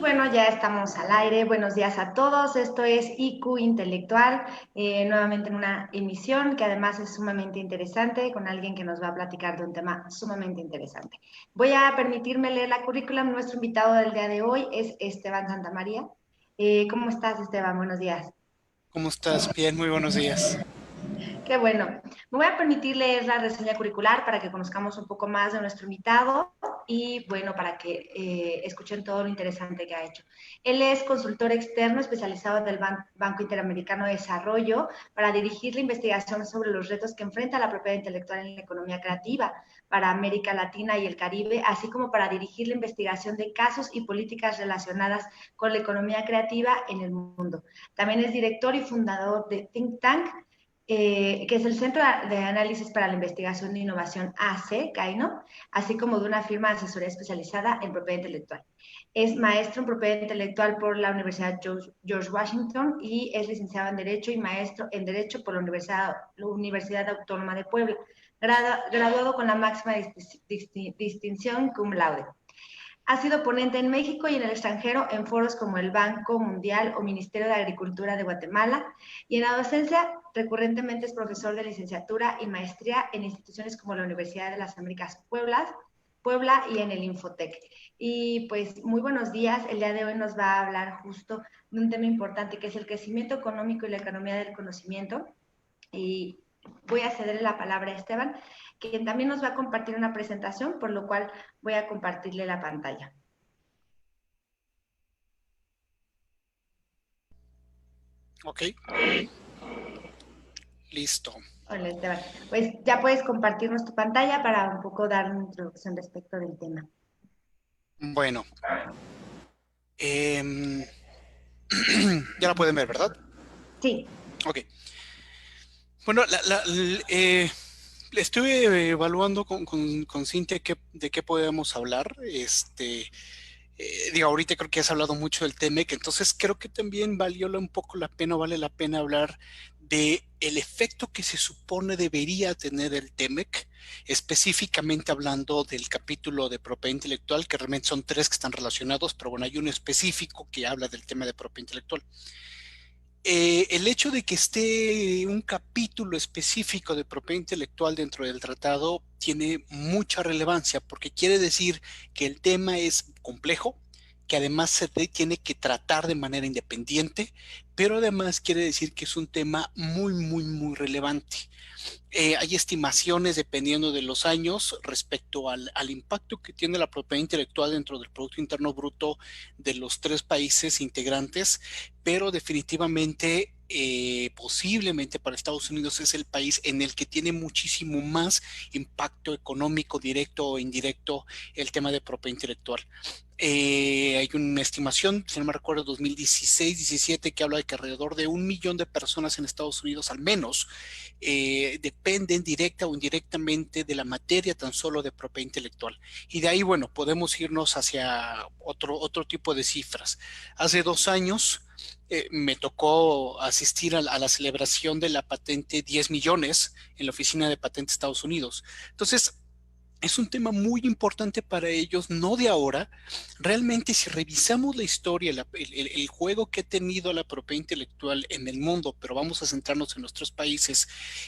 Bueno, ya estamos al aire. Buenos días a todos. Esto es IQ Intelectual, nuevamente en una emisión que además es sumamente interesante, con alguien que nos va a platicar de un tema sumamente interesante. Voy a permitirme leer la currículum. Nuestro invitado del día de hoy es Esteban Santamaría. ¿Cómo estás, Esteban? Buenos días. ¿Cómo estás? Bien, muy buenos días. Qué bueno. Me voy a permitir leer la reseña curricular para que conozcamos un poco más de nuestro invitado y bueno, para que escuchen todo lo interesante que ha hecho. Él es consultor externo especializado del Banco Interamericano de Desarrollo para dirigir la investigación sobre los retos que enfrenta la propiedad intelectual en la economía creativa para América Latina y el Caribe, así como para dirigir la investigación de casos y políticas relacionadas con la economía creativa en el mundo. También es director y fundador de Think Tank, que es el Centro de Análisis para la Investigación de Innovación AC, CAINO, así como de una firma de asesoría especializada en propiedad intelectual. Es maestro en propiedad intelectual por la Universidad George Washington y es licenciado en Derecho y maestro en Derecho por la Universidad Autónoma de Puebla, graduado con la máxima distinción cum laude. Ha sido ponente en México y en el extranjero en foros como el Banco Mundial o Ministerio de Agricultura de Guatemala, y en la docencia recurrentemente es profesor de licenciatura y maestría en instituciones como la Universidad de las Américas Puebla y en el Infotec. Y pues muy buenos días. El día de hoy nos va a hablar justo de un tema importante que es el crecimiento económico y la economía del conocimiento. Y voy a cederle la palabra a Esteban, quien también nos va a compartir una presentación, por lo cual voy a compartirle la pantalla. Ok, listo. Hola, Esteban. Pues ya puedes compartirnos tu pantalla para un poco dar una introducción respecto del tema. Bueno, em, ya la pueden ver, ¿verdad? Sí. Ok. Bueno, estuve evaluando con Cintia de qué podemos hablar. Digo, ahorita creo que has hablado mucho del TEMEC, entonces creo que también un poco la pena, vale la pena hablar de el efecto que se supone debería tener el TEMEC, específicamente hablando del capítulo de propiedad intelectual, que realmente son tres que están relacionados, pero bueno, hay uno específico que habla del tema de propiedad intelectual. El hecho de que esté un capítulo específico de propiedad intelectual dentro del tratado tiene mucha relevancia porque quiere decir que el tema es complejo, que además tiene que tratar de manera independiente, pero además quiere decir que es un tema muy, muy, muy relevante. Hay estimaciones dependiendo de los años respecto al impacto que tiene la propiedad intelectual dentro del Producto Interno Bruto de los tres países integrantes, pero definitivamente, posiblemente para Estados Unidos es el país en el que tiene muchísimo más impacto económico, directo o indirecto, el tema de propiedad intelectual. Hay una estimación, si no me recuerdo, 2016-17, que habla de que alrededor de 1 millón de personas en Estados Unidos, al menos, dependen directa o indirectamente de la materia tan solo de propiedad intelectual. Y de ahí, bueno, podemos irnos hacia otro tipo de cifras. Hace 2 años me tocó asistir a la celebración de la patente 10 millones en la oficina de patentes de Estados Unidos. Entonces, es un tema muy importante para ellos, no de ahora. Realmente, si revisamos la historia, el juego que ha tenido la propiedad intelectual en el mundo, pero vamos a centrarnos en nuestros países,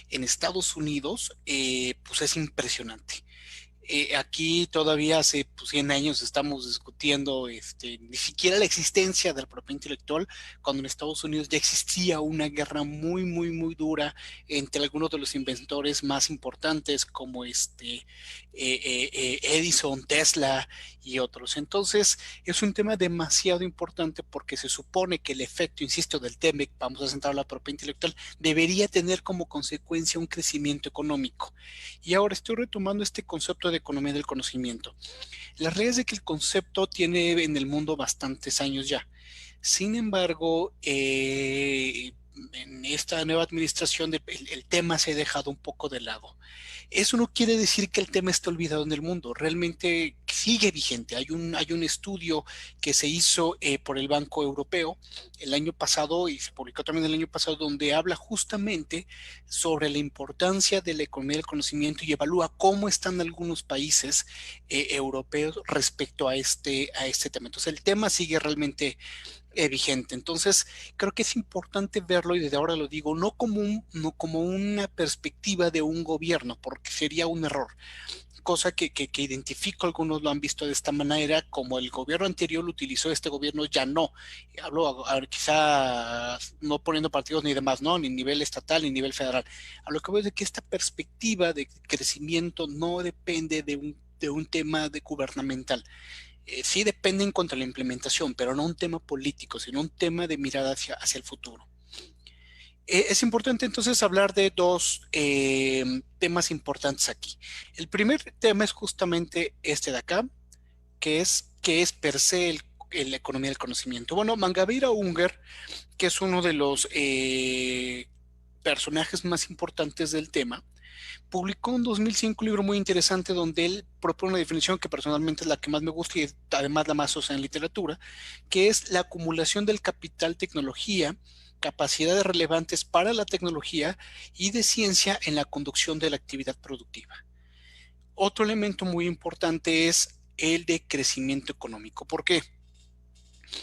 en Estados Unidos, pues es impresionante. Aquí todavía hace 100 años estamos discutiendo ni siquiera la existencia de la propiedad intelectual, cuando en Estados Unidos ya existía una guerra muy, muy, muy dura entre algunos de los inventores más importantes como Edison, Tesla y otros. Entonces, es un tema demasiado importante porque se supone que el efecto, insisto, del TEMEC, vamos a centrar la propiedad intelectual, debería tener como consecuencia un crecimiento económico. Y ahora estoy retomando este concepto de economía del conocimiento. La realidad es de que el concepto tiene en el mundo bastantes años ya. Sin embargo, en esta nueva administración el tema se ha dejado un poco de lado. Eso no quiere decir que el tema esté olvidado en el mundo, realmente sigue vigente. Hay un estudio que se hizo por el Banco Europeo el año pasado y se publicó también el año pasado donde habla justamente sobre la importancia de la economía del conocimiento y evalúa cómo están algunos países europeos respecto a este tema. Entonces el tema sigue realmente vigente. Entonces, creo que es importante verlo y desde ahora lo digo, no como una perspectiva de un gobierno, porque sería un error. Cosa que identifico, algunos lo han visto de esta manera, como el gobierno anterior lo utilizó, este gobierno ya no. Hablo quizá no poniendo partidos ni demás, ¿no? Ni nivel estatal ni nivel federal. A lo que voy de que esta perspectiva de crecimiento no depende de un tema de gubernamental. Sí depende en cuanto a la implementación, pero no un tema político, sino un tema de mirada hacia el futuro. Es importante entonces hablar de dos temas importantes aquí. El primer tema es justamente este de acá, que es per se la economía del conocimiento. Bueno, Mangabeira Unger, que es uno de los personajes más importantes del tema, publicó en 2005 un libro muy interesante donde él propone una definición que personalmente es la que más me gusta y además la más usada en literatura, que es la acumulación del capital tecnología, capacidades relevantes para la tecnología y de ciencia en la conducción de la actividad productiva. Otro elemento muy importante es el de crecimiento económico. ¿Por qué?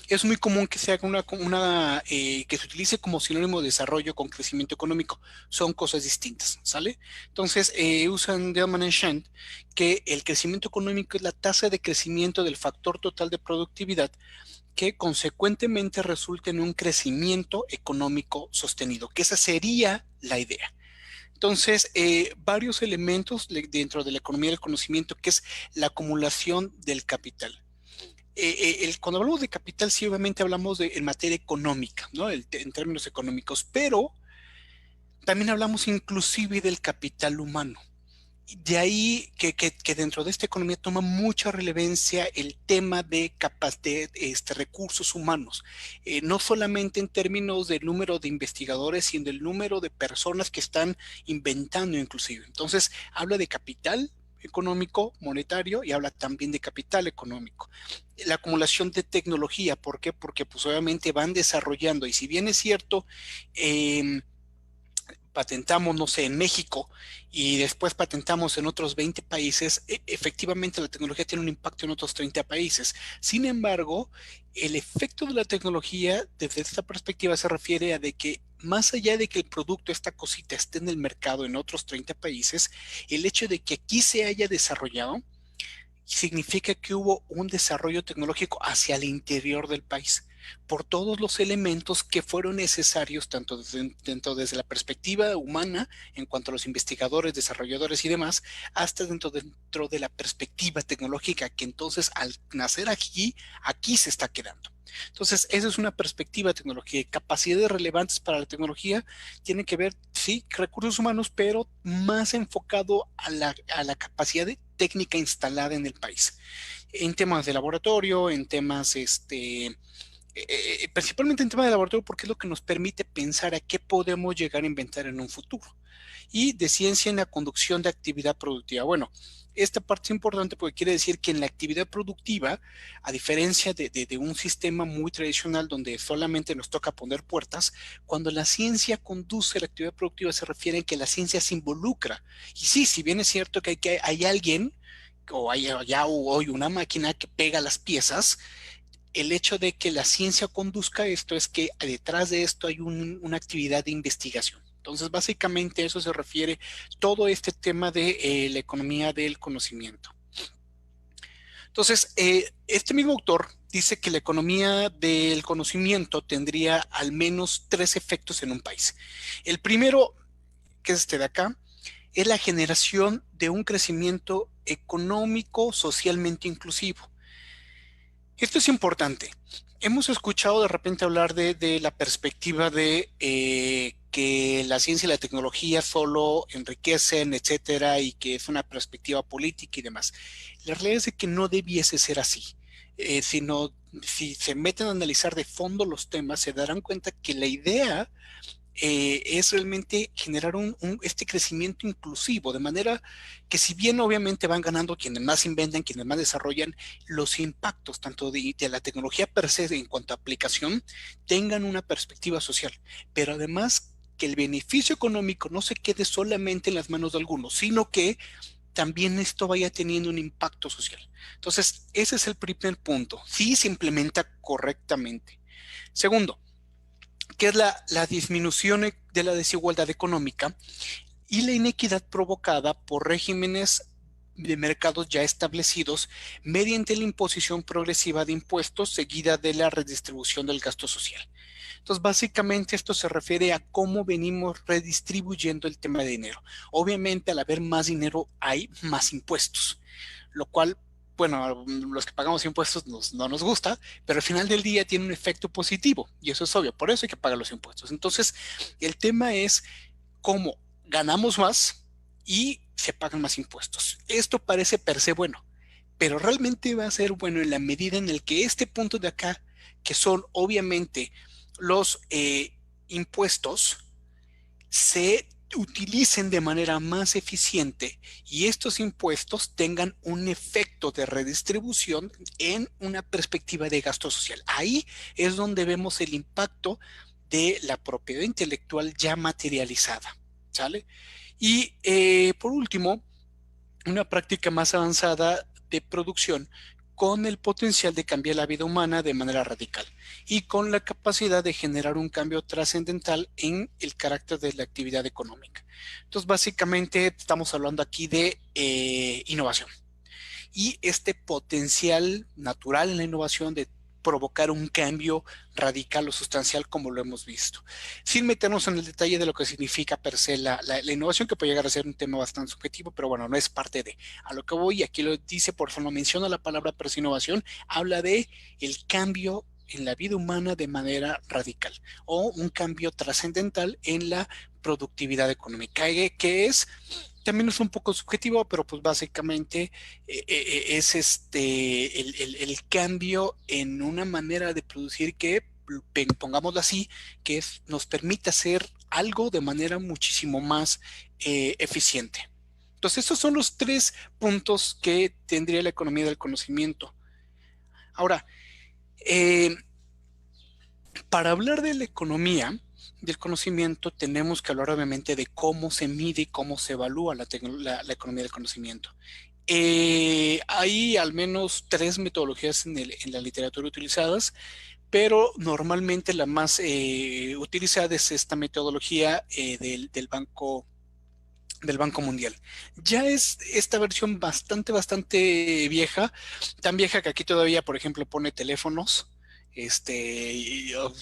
Es muy común que se haga que se utilice como sinónimo de desarrollo con crecimiento económico. Son cosas distintas, ¿sale? Entonces, usan Delman y Shand que el crecimiento económico es la tasa de crecimiento del factor total de productividad que consecuentemente resulta en un crecimiento económico sostenido, que esa sería la idea. Entonces, varios elementos dentro de la economía del conocimiento, que es la acumulación del capital. Cuando hablamos de capital, sí, obviamente hablamos en materia económica, ¿no? En términos económicos, pero también hablamos inclusive del capital humano. De ahí que dentro de esta economía toma mucha relevancia el tema de recursos humanos, no solamente en términos del número de investigadores, sino del número de personas que están inventando inclusive. Entonces, habla de capital económico, monetario, y habla también de capital económico. La acumulación de tecnología, ¿por qué? Porque pues obviamente van desarrollando, y si bien es cierto, patentamos, no sé, en México y después patentamos en otros 20 países, efectivamente la tecnología tiene un impacto en otros 30 países. Sin embargo, el efecto de la tecnología desde esta perspectiva se refiere a de que más allá de que el producto, esta cosita, esté en el mercado en otros 30 países, el hecho de que aquí se haya desarrollado significa que hubo un desarrollo tecnológico hacia el interior del país por todos los elementos que fueron necesarios, tanto desde la perspectiva humana, en cuanto a los investigadores, desarrolladores y demás, hasta dentro de la perspectiva tecnológica, que entonces al nacer aquí se está quedando. Entonces, esa es una perspectiva de tecnología. Capacidades relevantes para la tecnología tienen que ver, sí, recursos humanos, pero más enfocado a la capacidad técnica instalada en el país. En temas de laboratorio, en temas, principalmente en temas de laboratorio, porque es lo que nos permite pensar a qué podemos llegar a inventar en un futuro. Y de ciencia en la conducción de actividad productiva. Bueno, esta parte es importante porque quiere decir que en la actividad productiva, a diferencia de un sistema muy tradicional donde solamente nos toca poner puertas, cuando la ciencia conduce la actividad productiva se refiere a que la ciencia se involucra. Y sí, si bien es cierto que hay alguien o hay ya hoy una máquina que pega las piezas, el hecho de que la ciencia conduzca esto es que detrás de esto hay una actividad de investigación. Entonces, básicamente a eso se refiere todo este tema de la economía del conocimiento. Entonces, este mismo autor dice que la economía del conocimiento tendría al menos 3 efectos en un país. El primero, que es este de acá, es la generación de un crecimiento económico socialmente inclusivo. Esto es importante. Hemos escuchado de repente hablar de la perspectiva de que la ciencia y la tecnología solo enriquecen, etcétera, y que es una perspectiva política y demás. La realidad es que no debiese ser así, sino si se meten a analizar de fondo los temas, se darán cuenta que la idea es realmente generar este crecimiento inclusivo, de manera que si bien obviamente van ganando quienes más inventan, quienes más desarrollan, los impactos tanto de la tecnología per se en cuanto a aplicación tengan una perspectiva social, pero además que el beneficio económico no se quede solamente en las manos de algunos, sino que también esto vaya teniendo un impacto social. Entonces, ese es el primer punto, si se implementa correctamente. Segundo, que es la disminución de la desigualdad económica y la inequidad provocada por regímenes de mercados ya establecidos mediante la imposición progresiva de impuestos seguida de la redistribución del gasto social. Entonces, básicamente esto se refiere a cómo venimos redistribuyendo el tema de dinero. Obviamente, al haber más dinero hay más impuestos, lo cual, bueno, los que pagamos impuestos no nos gusta, pero al final del día tiene un efecto positivo y eso es obvio, por eso hay que pagar los impuestos. Entonces, el tema es cómo ganamos más y se pagan más impuestos. Esto parece per se bueno, pero realmente va a ser bueno en la medida en el que este punto de acá, que son obviamente los impuestos, se utilicen de manera más eficiente y estos impuestos tengan un efecto de redistribución en una perspectiva de gasto social. Ahí es donde vemos el impacto de la propiedad intelectual ya materializada, ¿sale? Y por último, una práctica más avanzada de producción con el potencial de cambiar la vida humana de manera radical y con la capacidad de generar un cambio trascendental en el carácter de la actividad económica. Entonces, básicamente estamos hablando aquí de innovación y este potencial natural en la innovación de provocar un cambio radical o sustancial como lo hemos visto. Sin meternos en el detalle de lo que significa per se la innovación, que puede llegar a ser un tema bastante subjetivo, pero bueno, no es parte de. A lo que voy, aquí lo dice, por eso no menciona la palabra per se innovación, habla de el cambio en la vida humana de manera radical o un cambio trascendental en la productividad económica, que es también es un poco subjetivo, pero pues básicamente es el cambio en una manera de producir que, pongámoslo así, nos permite hacer algo de manera muchísimo más eficiente. Entonces, estos son los tres puntos que tendría la economía del conocimiento. Ahora, eh, para hablar de la economía del conocimiento, tenemos que hablar obviamente de cómo se mide y cómo se evalúa la economía del conocimiento. Hay al menos tres metodologías en la literatura utilizadas, pero normalmente la más utilizada es esta metodología del Banco Mundial. Ya es esta versión bastante vieja, tan vieja que aquí todavía, por ejemplo, pone teléfonos.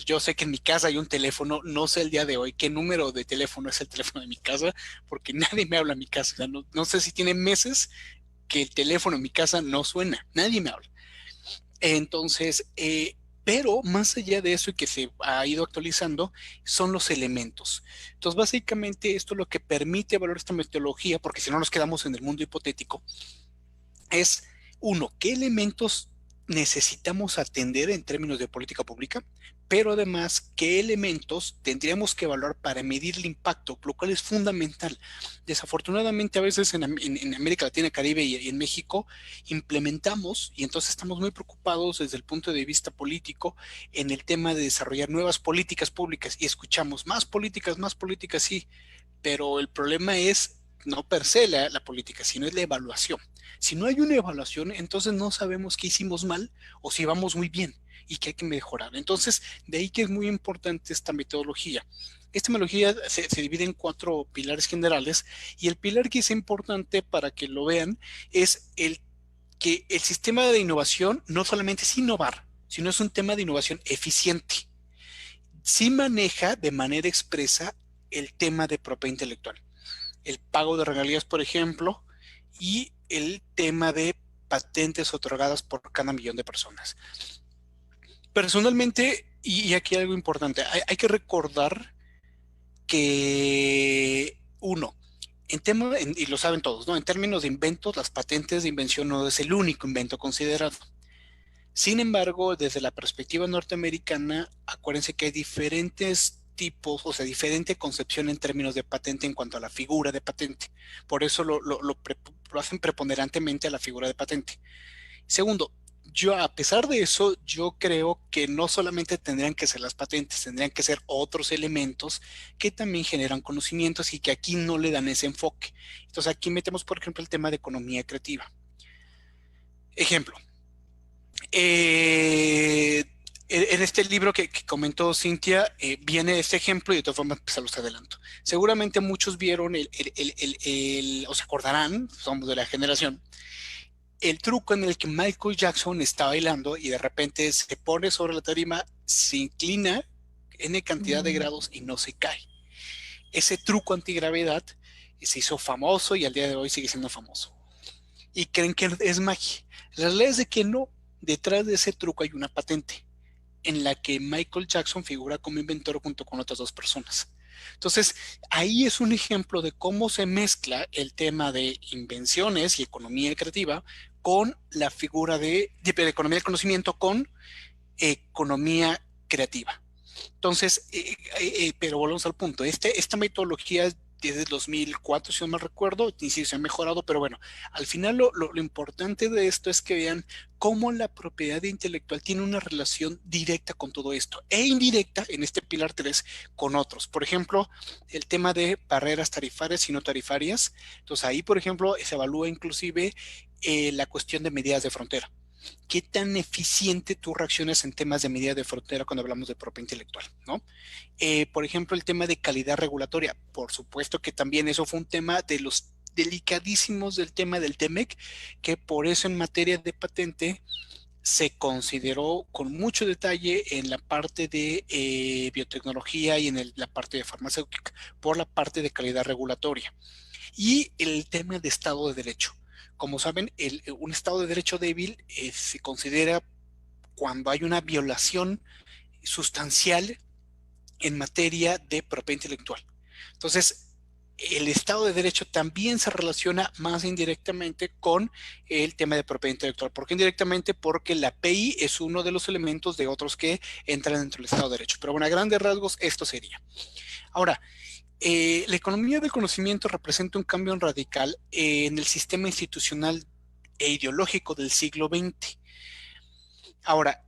Yo sé que en mi casa hay un teléfono, no sé el día de hoy qué número de teléfono es el teléfono de mi casa, porque nadie me habla en mi casa. O sea, no sé si tiene meses que el teléfono en mi casa no suena, nadie me habla. Entonces, pero más allá de eso y que se ha ido actualizando, son los elementos. Entonces, básicamente esto lo que permite evaluar esta metodología, porque si no nos quedamos en el mundo hipotético, es uno, qué elementos necesitamos atender en términos de política pública, pero además qué elementos tendríamos que evaluar para medir el impacto, lo cual es fundamental. Desafortunadamente a veces en América Latina, Caribe y en México implementamos y entonces estamos muy preocupados desde el punto de vista político en el tema de desarrollar nuevas políticas públicas y escuchamos más políticas, sí, pero el problema es no per se la política, sino es la evaluación. Si no hay una evaluación, entonces no sabemos qué hicimos mal o si vamos muy bien y qué hay que mejorar. Entonces, de ahí que es muy importante esta metodología. Esta metodología se divide en cuatro pilares generales y el pilar que es importante para que lo vean es que el sistema de innovación no solamente es innovar, sino es un tema de innovación eficiente. Sí maneja de manera expresa el tema de propiedad intelectual, el pago de regalías, por ejemplo, y el tema de patentes otorgadas por cada millón de personas. Personalmente, y aquí hay algo importante, hay que recordar que uno, y lo saben todos, ¿no? En términos de inventos, las patentes de invención no es el único invento considerado. Sin embargo, desde la perspectiva norteamericana, acuérdense que hay diferentes tipos, o sea, diferente concepción en términos de patente en cuanto a la figura de patente. Por eso lo hacen preponderantemente a la figura de patente. Segundo, yo a pesar de eso, yo creo que no solamente tendrían que ser las patentes, tendrían que ser otros elementos que también generan conocimientos y que aquí no le dan ese enfoque. Entonces aquí metemos, por ejemplo, el tema de economía creativa. Ejemplo, en este libro que comentó Cintia, viene este ejemplo y de todas formas pues, se los adelanto. Seguramente muchos vieron o se acordarán, somos de la generación, el truco en el que Michael Jackson está bailando y de repente se pone sobre la tarima, se inclina N cantidad de grados y no se cae. Ese truco antigravedad se hizo famoso y al día de hoy sigue siendo famoso. Y creen que es magia. La realidad es de que no. Detrás de ese truco hay una patente en la que Michael Jackson figura como inventor junto con otras dos personas. Entonces, ahí es un ejemplo de cómo se mezcla el tema de invenciones y economía creativa con la figura de economía del conocimiento con economía creativa. Entonces, pero volvemos al punto. Esta metodología desde el 2004, si no mal recuerdo, sí se ha mejorado, pero bueno, al final lo importante de esto es que vean cómo la propiedad intelectual tiene una relación directa con todo esto e indirecta en este pilar 3 con otros. Por ejemplo, el tema de barreras tarifarias y no tarifarias. Entonces ahí, por ejemplo, se evalúa inclusive la cuestión de medidas de frontera. ¿Qué tan eficiente tú reaccionas en temas de medida de frontera cuando hablamos de propiedad intelectual, ¿no? Por ejemplo, el tema de calidad regulatoria. Por supuesto que también eso fue un tema de los delicadísimos del tema del TEMEC, que por eso en materia de patente se consideró con mucho detalle en la parte de biotecnología y en la parte de farmacéutica, por la parte de calidad regulatoria. Y el tema de Estado de Derecho. Como saben, un Estado de Derecho débil se considera cuando hay una violación sustancial en materia de propiedad intelectual. Entonces, el Estado de Derecho también se relaciona más indirectamente con el tema de propiedad intelectual. ¿Por qué indirectamente? Porque la API es uno de los elementos de otros que entran dentro del Estado de Derecho. Pero bueno, a grandes rasgos, esto sería. Ahora, la economía del conocimiento representa un cambio radical en el sistema institucional e ideológico del siglo XX. Ahora,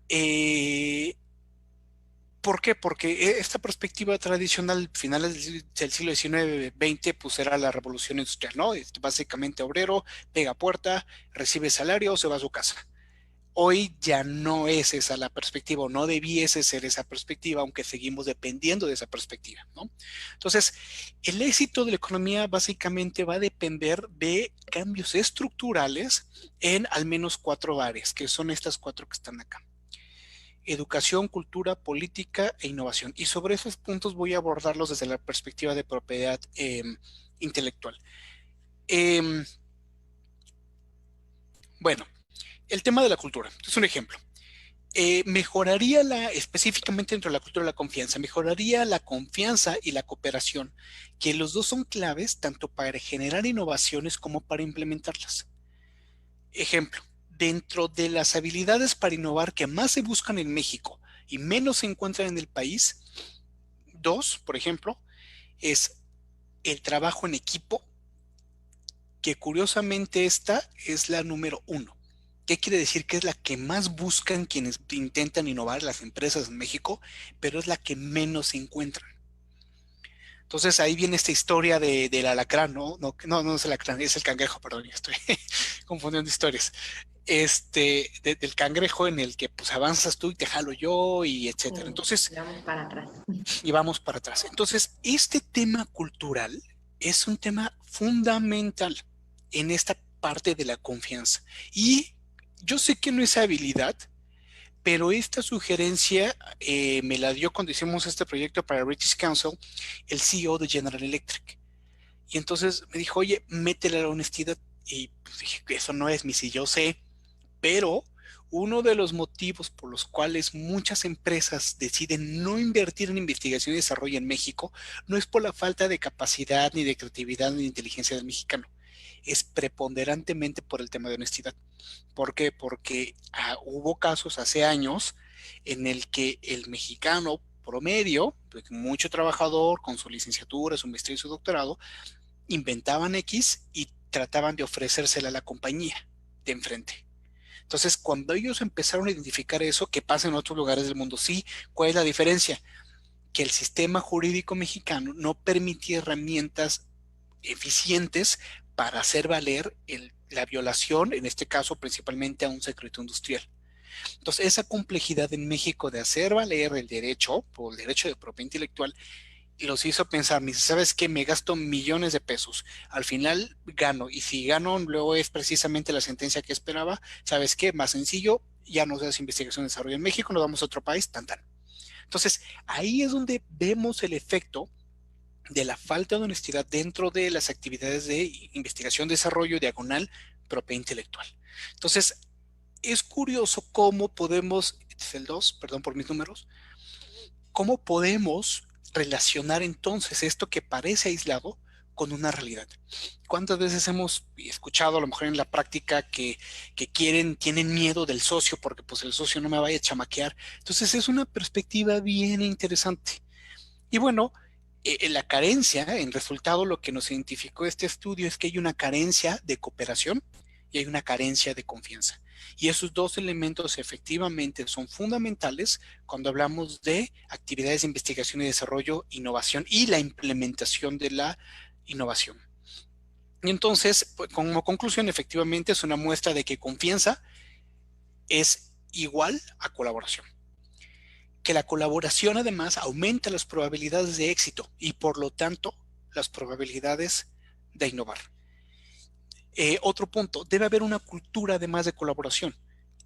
¿por qué? Porque esta perspectiva tradicional, finales del siglo XIX, XX, pues era la revolución industrial, ¿no? Básicamente obrero, pega puerta, recibe salario, se va a su casa. Hoy ya no es esa la perspectiva, o no debiese ser esa perspectiva, aunque seguimos dependiendo de esa perspectiva, ¿no? Entonces, el éxito de la economía básicamente va a depender de cambios estructurales en al menos 4 áreas, que son estas 4 que están acá: educación, cultura, política e innovación. Y sobre esos puntos voy a abordarlos desde la perspectiva de propiedad intelectual. Bueno, el tema de la cultura es un ejemplo. Mejoraría específicamente dentro de la cultura de la confianza, mejoraría la confianza y la cooperación, que los dos son claves tanto para generar innovaciones como para implementarlas. Ejemplo, dentro de las habilidades para innovar que más se buscan en México y menos se encuentran en el país, 2, por ejemplo, es el trabajo en equipo, que curiosamente esta es la número 1. ¿Qué quiere decir? Que es la que más buscan quienes intentan innovar, las empresas en México, pero es la que menos se encuentran. Entonces ahí viene esta historia del alacrán, ¿no? No es el alacrán, es el cangrejo, perdón, ya estoy confundiendo historias. Del cangrejo en el que pues avanzas tú y te jalo yo y etcétera. Entonces, vamos para atrás. Y vamos para atrás. Entonces, este tema cultural es un tema fundamental en esta parte de la confianza. Y yo sé que no es habilidad, pero esta sugerencia me la dio cuando hicimos este proyecto para British Council, el CEO de General Electric. Y entonces me dijo, oye, métele a la honestidad. Y pues dije, eso no es mi si yo sé, pero uno de los motivos por los cuales muchas empresas deciden no invertir en investigación y desarrollo en México no es por la falta de capacidad, ni de creatividad, ni de inteligencia del mexicano. Es preponderantemente por el tema de honestidad. ¿Por qué? Porque hubo casos hace años en el que el mexicano, promedio, pues, mucho trabajador con su licenciatura, su maestría y su doctorado, inventaban X y trataban de ofrecérsela a la compañía de enfrente. Entonces, cuando ellos empezaron a identificar eso, que pasa en otros lugares del mundo, sí, ¿cuál es la diferencia? Que el sistema jurídico mexicano no permitía herramientas eficientes para hacer valer la violación, en este caso principalmente a un secreto industrial. Entonces, esa complejidad en México de hacer valer el derecho, o el derecho de propiedad intelectual, los hizo pensar, me dice, ¿sabes qué? Me gasto millones de pesos, al final gano, y si gano, luego es precisamente la sentencia que esperaba, ¿sabes qué? Más sencillo, ya no se hace investigación y desarrollo en México, nos vamos a otro país, tan tan. Entonces, ahí es donde vemos el efecto de la falta de honestidad dentro de las actividades de investigación, desarrollo, diagonal, propiedad intelectual. Entonces, es curioso cómo podemos, este es el 2, perdón por mis números, cómo podemos relacionar entonces esto que parece aislado con una realidad. ¿Cuántas veces hemos escuchado a lo mejor en la práctica que tienen miedo del socio porque pues el socio no me vaya a chamaquear? Entonces es una perspectiva bien interesante. Y bueno, la carencia, en resultado, lo que nos identificó este estudio es que hay una carencia de cooperación y hay una carencia de confianza. Y esos dos elementos efectivamente son fundamentales cuando hablamos de actividades de investigación y desarrollo, innovación y la implementación de la innovación. Y entonces, pues, como conclusión, efectivamente es una muestra de que confianza es igual a colaboración, que la colaboración además aumenta las probabilidades de éxito y por lo tanto las probabilidades de innovar. Otro punto, debe haber una cultura además de colaboración,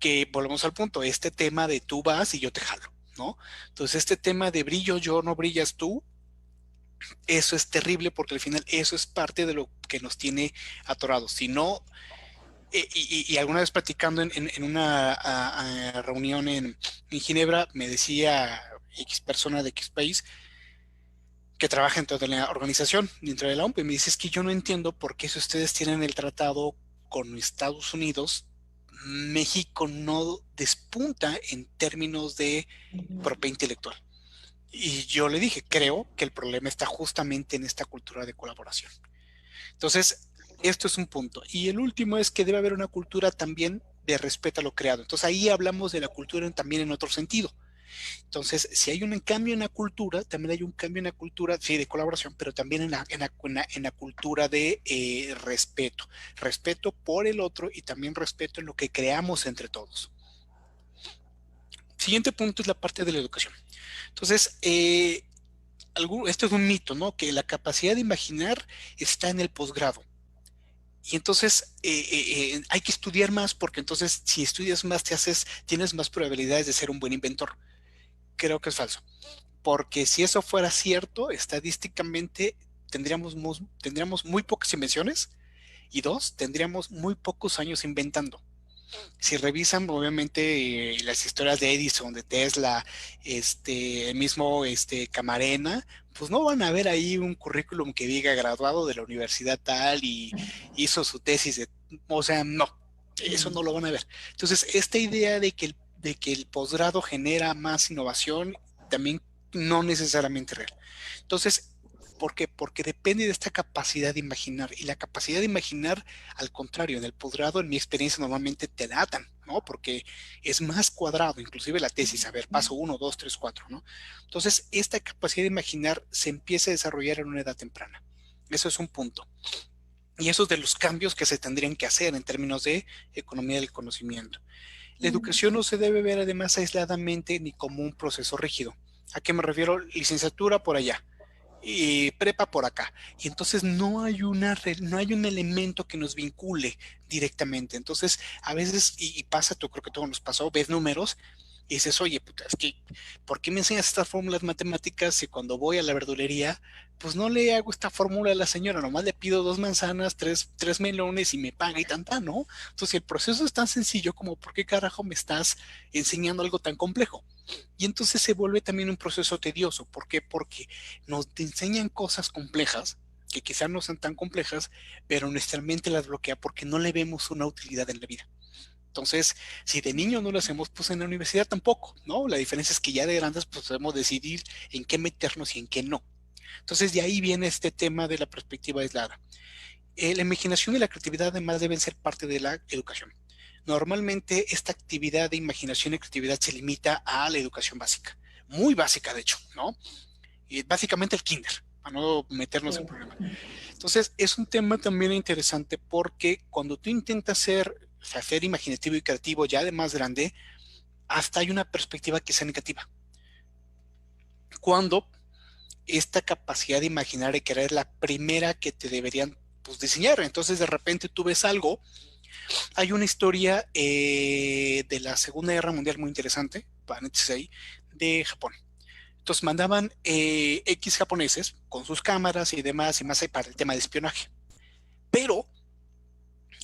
que volvemos al punto, este tema de tú vas y yo te jalo, ¿no? Entonces este tema de brillo yo, no brillas tú, eso es terrible porque al final eso es parte de lo que nos tiene atorados. Si no, y alguna vez platicando en una reunión en Ginebra, me decía X persona de X país que trabaja dentro de la organización, dentro de la OMP, y me dice, es que yo no entiendo por qué si ustedes tienen el tratado con Estados Unidos, México no despunta en términos de propiedad intelectual. Y yo le dije, creo que el problema está justamente en esta cultura de colaboración. Entonces, esto es un punto. Y el último es que debe haber una cultura también de respeto a lo creado. Entonces, ahí hablamos de la cultura también en otro sentido. Entonces, si hay un cambio en la cultura, también hay un cambio en la cultura, sí, de colaboración, pero también en la cultura de respeto. Respeto por el otro y también respeto en lo que creamos entre todos. Siguiente punto es la parte de la educación. Entonces, esto es un mito, ¿no? Que la capacidad de imaginar está en el posgrado. Y entonces hay que estudiar más porque entonces si estudias más tienes más probabilidades de ser un buen inventor. Creo que es falso. Porque si eso fuera cierto, estadísticamente tendríamos muy pocas invenciones y dos, tendríamos muy pocos años inventando. Si revisan obviamente las historias de Edison, de Tesla, el mismo Camarena, pues no van a ver ahí un currículum que diga graduado de la universidad tal y hizo su tesis o sea, no, eso no lo van a ver. Entonces, esta idea de que el posgrado genera más innovación también no necesariamente real. Entonces, ¿por qué? Porque depende de esta capacidad de imaginar. Y la capacidad de imaginar, al contrario, en el posgrado, en mi experiencia, normalmente te la atan, ¿no? Porque es más cuadrado, inclusive la tesis, a ver, paso 1, 2, 3, 4, ¿no? Entonces, esta capacidad de imaginar se empieza a desarrollar en una edad temprana. Eso es un punto. Y eso es de los cambios que se tendrían que hacer en términos de economía del conocimiento. La educación no se debe ver además aisladamente ni como un proceso rígido. ¿A qué me refiero? Licenciatura por allá y prepa por acá. Y entonces no hay un elemento que nos vincule directamente. Entonces, a veces, y pasa, tú creo que todo nos pasó, ves números y dices, oye, puta, es que, ¿por qué me enseñas estas fórmulas matemáticas si cuando voy a la verdulería, pues no le hago esta fórmula a la señora, nomás le pido 2 manzanas, tres melones y me paga y tanta, ¿no? Entonces, si el proceso es tan sencillo como, ¿por qué carajo me estás enseñando algo tan complejo? Y entonces se vuelve también un proceso tedioso. ¿Por qué? Porque nos enseñan cosas complejas que quizás no sean tan complejas, pero nuestra mente las bloquea porque no le vemos una utilidad en la vida. Entonces, si de niño no lo hacemos, pues en la universidad tampoco, ¿no? La diferencia es que ya de grandes pues podemos decidir en qué meternos y en qué no. Entonces, de ahí viene este tema de la perspectiva aislada. La imaginación y la creatividad además deben ser parte de la educación. Normalmente esta actividad de imaginación y creatividad se limita a la educación básica, muy básica de hecho, ¿no? Y básicamente el kinder, para no meternos en problemas. Entonces es un tema también interesante porque cuando tú intentas ser imaginativo y creativo ya de más grande, hasta hay una perspectiva que sea negativa. Cuando esta capacidad de imaginar y crear es la primera que te deberían pues, diseñar. Entonces de repente tú ves algo. Hay una historia de la Segunda Guerra Mundial muy interesante, paréntesis ahí, de Japón. Entonces mandaban X japoneses con sus cámaras y demás y más ahí para el tema de espionaje. Pero,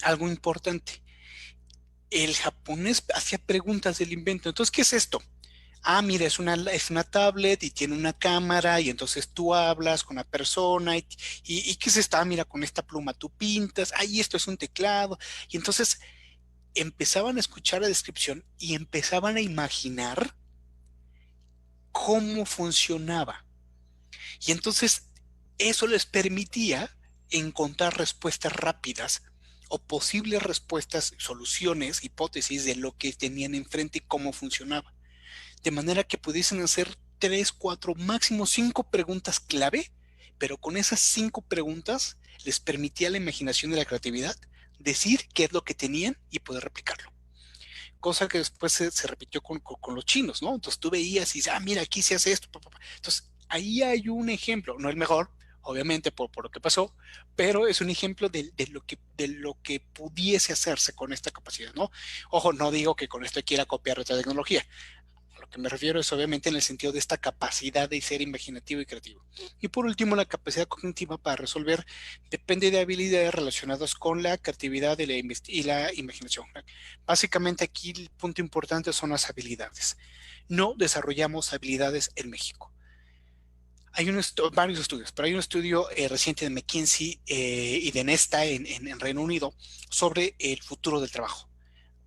algo importante, el japonés hacía preguntas del invento. Entonces, ¿qué es esto? Ah, mira, es una tablet y tiene una cámara y entonces tú hablas con la persona y ¿qué es esto? Ah, mira, con esta pluma tú pintas, ahí esto es un teclado. Y entonces empezaban a escuchar la descripción y empezaban a imaginar cómo funcionaba. Y entonces eso les permitía encontrar respuestas rápidas o posibles respuestas, soluciones, hipótesis de lo que tenían enfrente y cómo funcionaba. De manera que pudiesen hacer 3, 4, máximo 5 preguntas clave, pero con esas 5 preguntas les permitía la imaginación y la creatividad decir qué es lo que tenían y poder replicarlo. Cosa que después se repitió con los chinos, ¿no? Entonces tú veías y dices, ah, mira, aquí se hace esto. Pa, pa, pa. Entonces ahí hay un ejemplo, no el mejor, obviamente por lo que pasó, pero es un ejemplo de lo que pudiese hacerse con esta capacidad, ¿no? Ojo, no digo que con esto quiera copiar otra tecnología, a lo que me refiero es obviamente en el sentido de esta capacidad de ser imaginativo y creativo. Y por último, la capacidad cognitiva para resolver depende de habilidades relacionadas con la creatividad y la imaginación. Básicamente aquí el punto importante son las habilidades. No desarrollamos habilidades en México. Hay varios estudios, pero hay un estudio reciente de McKinsey y de Nesta en Reino Unido sobre el futuro del trabajo.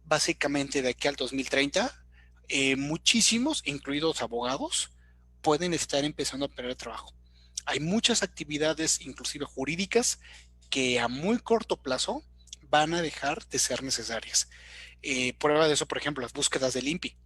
Básicamente de aquí al 2030, muchísimos, incluidos abogados, pueden estar empezando a perder trabajo. Hay muchas actividades, inclusive jurídicas, que a muy corto plazo van a dejar de ser necesarias. Prueba de eso, por ejemplo, las búsquedas del INPI,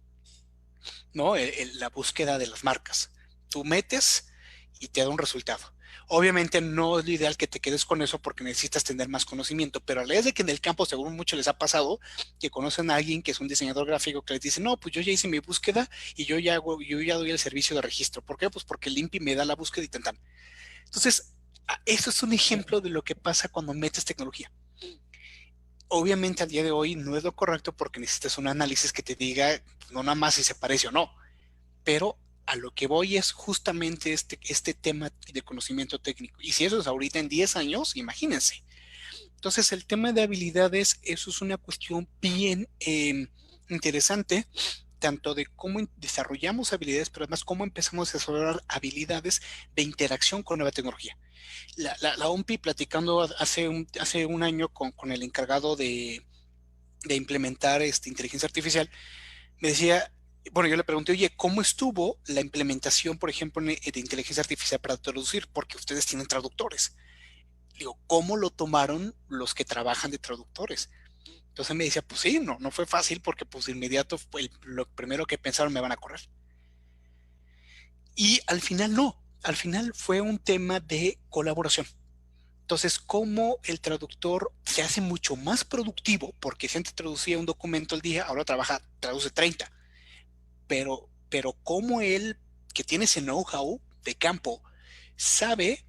¿no? La búsqueda de las marcas. Tú metes y te da un resultado. Obviamente no es lo ideal que te quedes con eso porque necesitas tener más conocimiento, pero a la vez de que en el campo, según mucho les ha pasado, que conocen a alguien que es un diseñador gráfico que les dice, no, pues yo ya hice mi búsqueda y yo ya doy el servicio de registro. ¿Por qué? Pues porque el INPI me da la búsqueda y tantan. Entonces, eso es un ejemplo de lo que pasa cuando metes tecnología. Obviamente al día de hoy no es lo correcto porque necesitas un análisis que te diga pues, no nada más si se parece o no, pero a lo que voy es justamente este tema de conocimiento técnico. Y si eso es ahorita en 10 años, imagínense. Entonces el tema de habilidades, eso es una cuestión bien interesante, tanto de cómo desarrollamos habilidades, pero además cómo empezamos a desarrollar habilidades de interacción con nueva tecnología. La OMPI platicando hace un año con el encargado de implementar inteligencia artificial, me decía, bueno, yo le pregunté, oye, ¿cómo estuvo la implementación, por ejemplo, de inteligencia artificial para traducir? Porque ustedes tienen traductores. Digo, ¿cómo lo tomaron los que trabajan de traductores? Entonces me decía, pues sí, no fue fácil porque pues de inmediato lo primero que pensaron me van a correr. Y al final no, al final fue un tema de colaboración. Entonces, cómo el traductor se hace mucho más productivo, porque si antes traducía un documento al día, ahora traduce 30. Pero cómo él, que tiene ese know-how de campo, sabe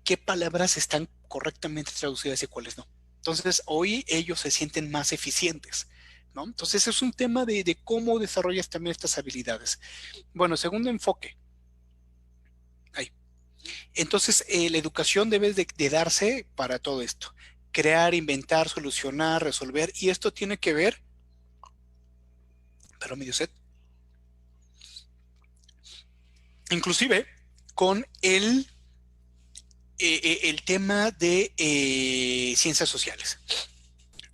qué palabras están correctamente traducidas y cuáles no. Entonces, hoy ellos se sienten más eficientes, ¿no? Entonces, es un tema de cómo desarrollas también estas habilidades. Bueno, segundo enfoque. Ahí. Entonces, la educación debe de darse para todo esto. Crear, inventar, solucionar, resolver. Y esto tiene que ver, pero medio set, inclusive con el tema de ciencias sociales.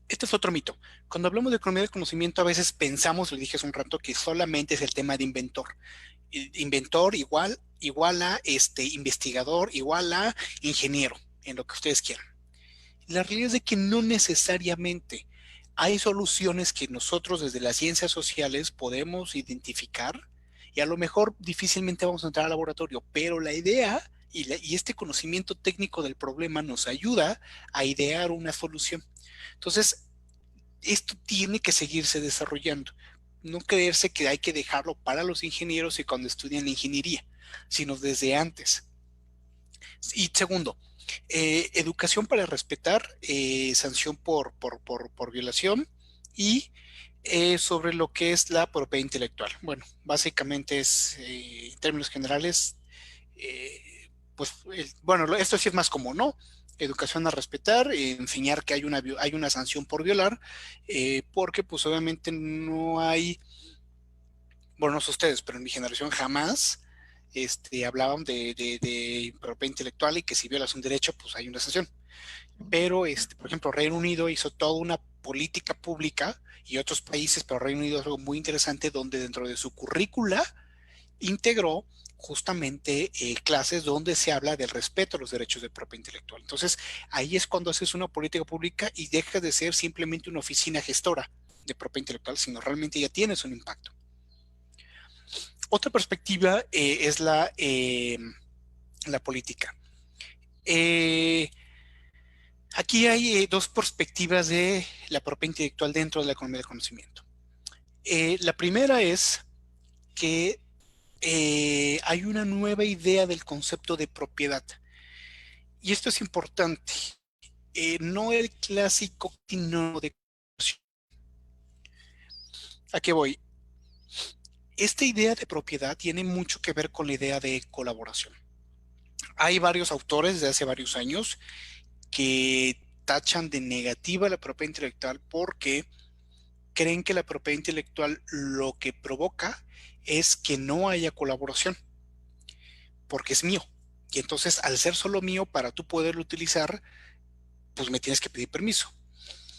Este es otro mito. Cuando hablamos de economía del conocimiento, a veces pensamos, lo dije hace un rato, que solamente es el tema de inventor. Inventor igual a investigador, igual a ingeniero, en lo que ustedes quieran. La realidad es de que no necesariamente hay soluciones que nosotros desde las ciencias sociales podemos identificar y a lo mejor difícilmente vamos a entrar al laboratorio, pero la idea y este conocimiento técnico del problema nos ayuda a idear una solución. Entonces, esto tiene que seguirse desarrollando. No creerse que hay que dejarlo para los ingenieros y cuando estudian ingeniería, sino desde antes. Y segundo, educación para respetar, sanción por violación y sobre lo que es la propiedad intelectual. Bueno, básicamente es, en términos generales, pues, bueno, esto sí es más común, ¿no? Educación a respetar, enseñar que hay una sanción por violar, porque pues obviamente no hay, bueno, no sé ustedes, pero en mi generación jamás hablaban de propiedad intelectual y que si violas un derecho, pues hay una sanción. Pero, por ejemplo, Reino Unido hizo toda una política pública y otros países, pero Reino Unido es algo muy interesante donde dentro de su currícula integró justamente clases donde se habla del respeto a los derechos de propiedad intelectual. Entonces, ahí es cuando haces una política pública y dejas de ser simplemente una oficina gestora de propiedad intelectual, sino realmente ya tienes un impacto. Otra perspectiva es la política. Eh, Aquí hay dos perspectivas de la propiedad intelectual dentro de la economía del conocimiento. La primera es que hay una nueva idea del concepto de propiedad. Y esto es importante. No el clásico sino de... ¿A qué voy? Esta idea de propiedad tiene mucho que ver con la idea de colaboración. Hay varios autores de hace varios años que tachan de negativa la propiedad intelectual porque creen que la propiedad intelectual lo que provoca es que no haya colaboración, porque es mío. Y entonces, al ser solo mío, para tú poderlo utilizar, pues me tienes que pedir permiso.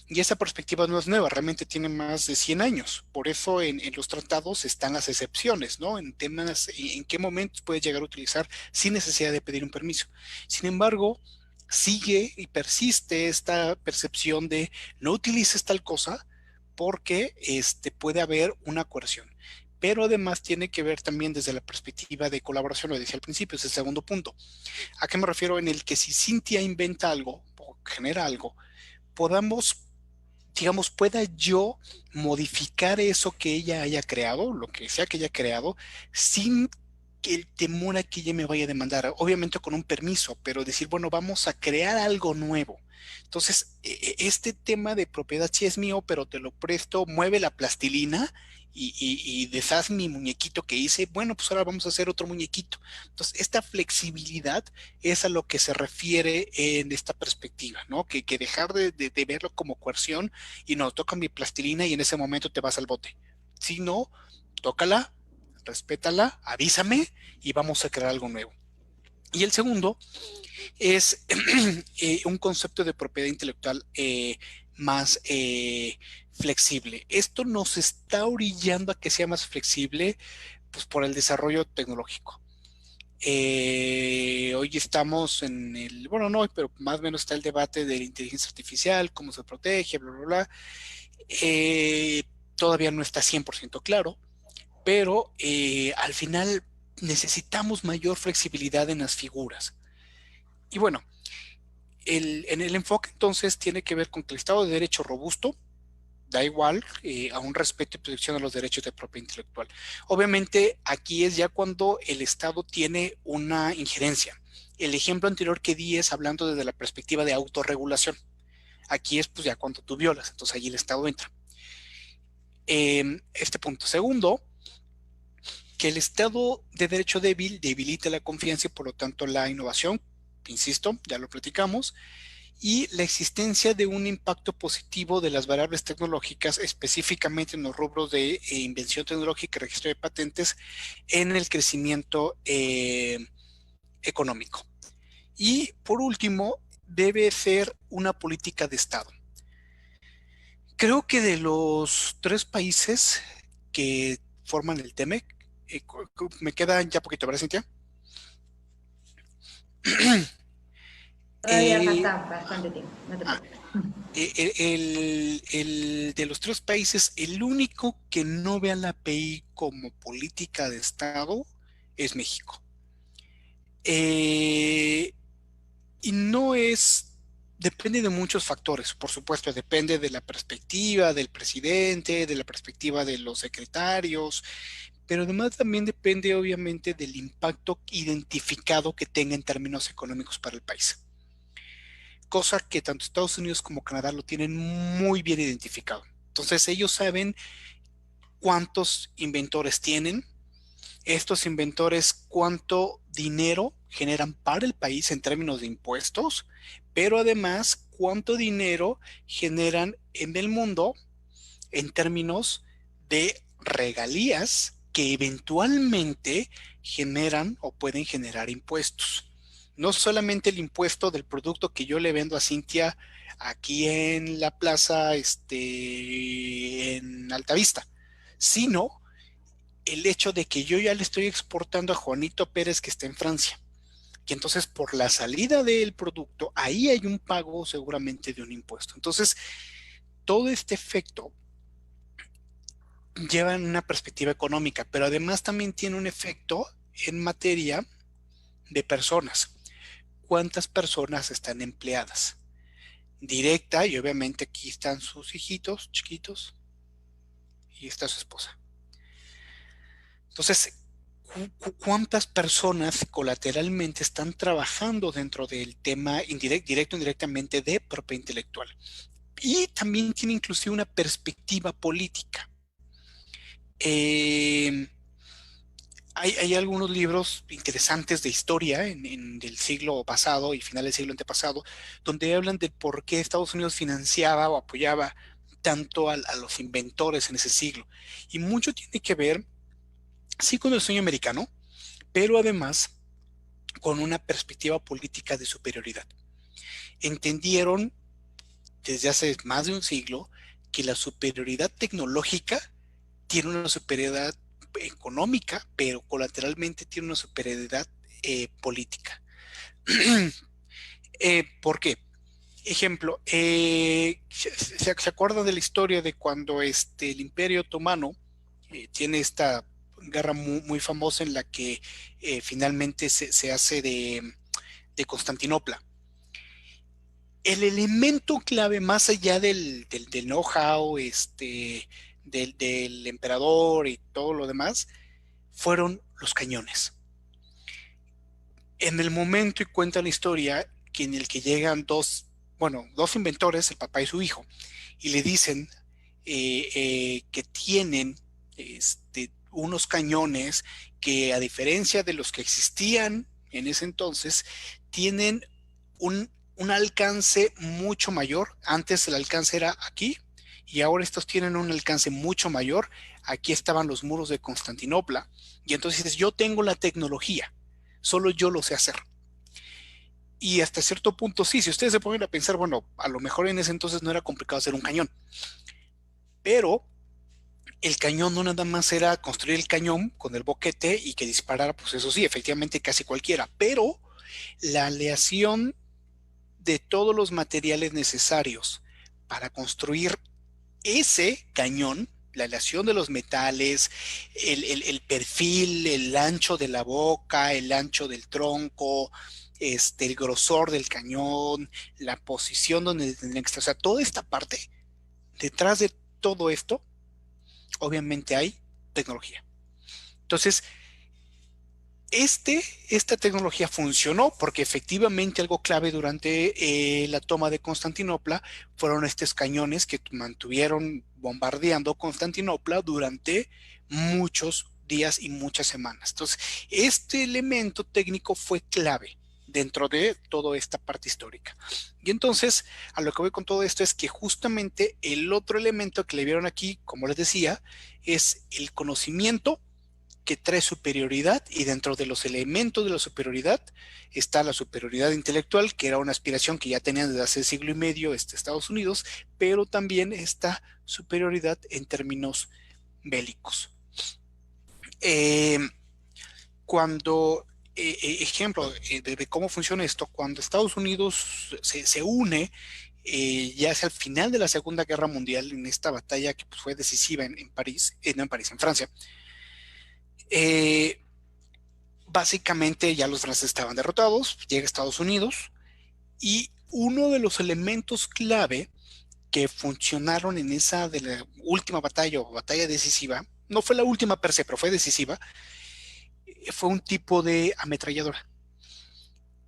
Y esa perspectiva no es nueva, realmente tiene más de 100 años. Por eso en los tratados están las excepciones, ¿no? En temas, en qué momentos puedes llegar a utilizar sin necesidad de pedir un permiso. Sin embargo, sigue y persiste esta percepción de no utilices tal cosa porque puede haber una coerción. Pero además tiene que ver también desde la perspectiva de colaboración, lo decía al principio, es el segundo punto. ¿A qué me refiero? En el que si Cintia inventa algo o genera algo, podamos, digamos, pueda yo modificar eso que ella haya creado, lo que sea que haya creado, sin que el temor a que ella me vaya a demandar, obviamente con un permiso, pero decir, bueno, vamos a crear algo nuevo. Entonces, este tema de propiedad sí es mío, pero te lo presto, mueve la plastilina y deshaz mi muñequito que hice, bueno, pues ahora vamos a hacer otro muñequito. Entonces, esta flexibilidad es a lo que se refiere en esta perspectiva, ¿no? Que dejar de verlo como coerción y no, toca mi plastilina y en ese momento te vas al bote. Si no, tócala, respétala, avísame y vamos a crear algo nuevo. Y el segundo es un concepto de propiedad intelectual más flexible. Esto nos está orillando a que sea más flexible pues, por el desarrollo tecnológico. Hoy estamos en el, bueno, no, pero más o menos está el debate de la inteligencia artificial, cómo se protege, bla, bla, bla. Eh, Todavía no está 100% claro, pero al final necesitamos mayor flexibilidad en las figuras. Y bueno, en el enfoque entonces tiene que ver con que el Estado de Derecho robusto da igual a un respeto y protección a los derechos de propiedad intelectual. Obviamente aquí es ya cuando el Estado tiene una injerencia. El ejemplo anterior que di es hablando desde la perspectiva de autorregulación. Aquí es pues ya cuando tú violas, entonces allí el Estado entra. Este punto. Segundo, que el Estado de Derecho débil debilita la confianza y por lo tanto la innovación, insisto, ya lo platicamos, y la existencia de un impacto positivo de las variables tecnológicas, específicamente en los rubros de invención tecnológica y registro de patentes, en el crecimiento económico. Y por último, debe ser una política de Estado. Creo que de los tres países que forman el TEMEC, me quedan ya poquito, ¿verdad, Cintia? Todavía Eh, falta bastante tiempo, no te ah, preocupes. de los tres países, el único que no ve a la API como política de Estado es México. Eh, y no es, depende de muchos factores, por supuesto, depende de la perspectiva del presidente, de la perspectiva de los secretarios, pero además también depende obviamente del impacto identificado que tenga en términos económicos para el país. Cosa que tanto Estados Unidos como Canadá lo tienen muy bien identificado. Entonces ellos saben cuántos inventores tienen, estos inventores cuánto dinero generan para el país en términos de impuestos, pero además cuánto dinero generan en el mundo en términos de regalías que eventualmente generan o pueden generar impuestos. No solamente el impuesto del producto que yo le vendo a Cintia aquí en la plaza, en Altavista, sino el hecho de que yo ya le estoy exportando a Juanito Pérez que está en Francia. Y entonces por la salida del producto, ahí hay un pago seguramente de un impuesto. Entonces, todo este efecto lleva una perspectiva económica, pero además también tiene un efecto en materia de personas. ¿Cuántas personas están empleadas? Directa, y obviamente aquí están sus hijitos chiquitos y está su esposa. Entonces, ¿cuántas personas colateralmente están trabajando dentro del tema directo o indirectamente de propiedad intelectual? Y también tiene inclusive una perspectiva política. Eh, hay algunos libros interesantes de historia del siglo pasado y final del siglo antepasado, donde hablan de por qué Estados Unidos financiaba o apoyaba tanto a los inventores en ese siglo. Y mucho tiene que ver, sí, con el sueño americano, pero además con una perspectiva política de superioridad. Entendieron desde hace más de un siglo que la superioridad tecnológica tiene una superioridad económica, pero colateralmente tiene una superioridad política. ¿Por qué? Ejemplo, ¿se acuerdan de la historia de cuando el Imperio Otomano tiene esta guerra muy famosa en la que finalmente se hace de Constantinopla? El elemento clave, más allá del know-how del emperador y todo lo demás, fueron los cañones. En el momento, y cuenta la historia, que en el que llegan dos inventores, el papá y su hijo, y le dicen que tienen unos cañones que, a diferencia de los que existían en ese entonces, tienen un alcance mucho mayor. Antes el alcance era aquí y ahora estos tienen un alcance mucho mayor. Aquí estaban los muros de Constantinopla y entonces dices, yo tengo la tecnología, solo yo lo sé hacer. Y hasta cierto punto sí, si ustedes se ponen a pensar, bueno, a lo mejor en ese entonces no era complicado hacer un cañón, pero el cañón no nada más era construir el cañón con el boquete y que disparara, pues eso sí, efectivamente casi cualquiera, pero la aleación de todos los materiales necesarios para construir ese cañón, la aleación de los metales, el perfil, el ancho de la boca, el ancho del tronco, el grosor del cañón, la posición donde tendrían que estar, o sea, toda esta parte, detrás de todo esto, obviamente hay tecnología. Entonces, esta tecnología funcionó porque efectivamente algo clave durante la toma de Constantinopla fueron estos cañones que mantuvieron bombardeando Constantinopla durante muchos días y muchas semanas. Entonces, este elemento técnico fue clave dentro de toda esta parte histórica. Y entonces, a lo que voy con todo esto es que justamente el otro elemento que le vieron aquí, como les decía, es el conocimiento que trae superioridad, y dentro de los elementos de la superioridad está la superioridad intelectual, que era una aspiración que ya tenían desde hace siglo y medio Estados Unidos, pero también esta superioridad en términos bélicos. Eh, cuando, ejemplo de cómo funciona esto, cuando Estados Unidos se une, ya hacia el final de la Segunda Guerra Mundial, en esta batalla que pues, fue decisiva en París, no en París, en Francia, eh, básicamente ya los franceses estaban derrotados, llega Estados Unidos, y uno de los elementos clave que funcionaron en esa de la última batalla o batalla decisiva, no fue la última per se, pero fue decisiva, fue un tipo de ametralladora.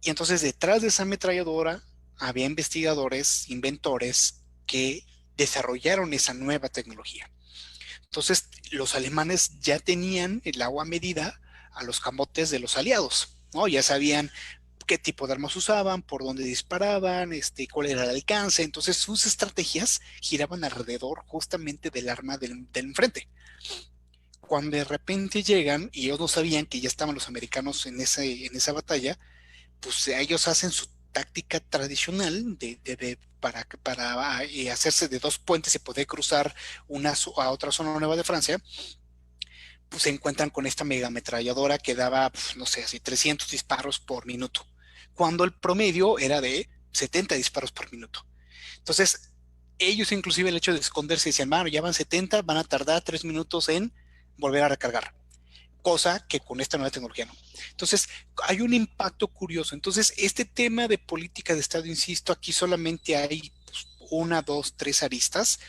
Y entonces detrás de esa ametralladora había investigadores, inventores que desarrollaron esa nueva tecnología. Entonces los alemanes ya tenían el agua medida a los camotes de los aliados, ¿no? Ya sabían qué tipo de armas usaban, por dónde disparaban, cuál era el alcance. Entonces sus estrategias giraban alrededor justamente del arma del enfrente. Cuando de repente llegan y ellos no sabían que ya estaban los americanos en esa batalla, pues ellos hacen su táctica tradicional para hacerse de dos puentes y poder cruzar una a otra zona nueva de Francia. Pues se encuentran con esta mega ametralladora que daba, pues, no sé, así 300 disparos por minuto, cuando el promedio era de 70 disparos por minuto. Entonces, ellos inclusive el hecho de esconderse decían, bueno, ya van 70, van a tardar 3 minutos en volver a recargar, cosa que con esta nueva tecnología no. Entonces, hay un impacto curioso. Entonces, este tema de política de Estado, insisto, aquí solamente hay pues, una, dos, tres aristas,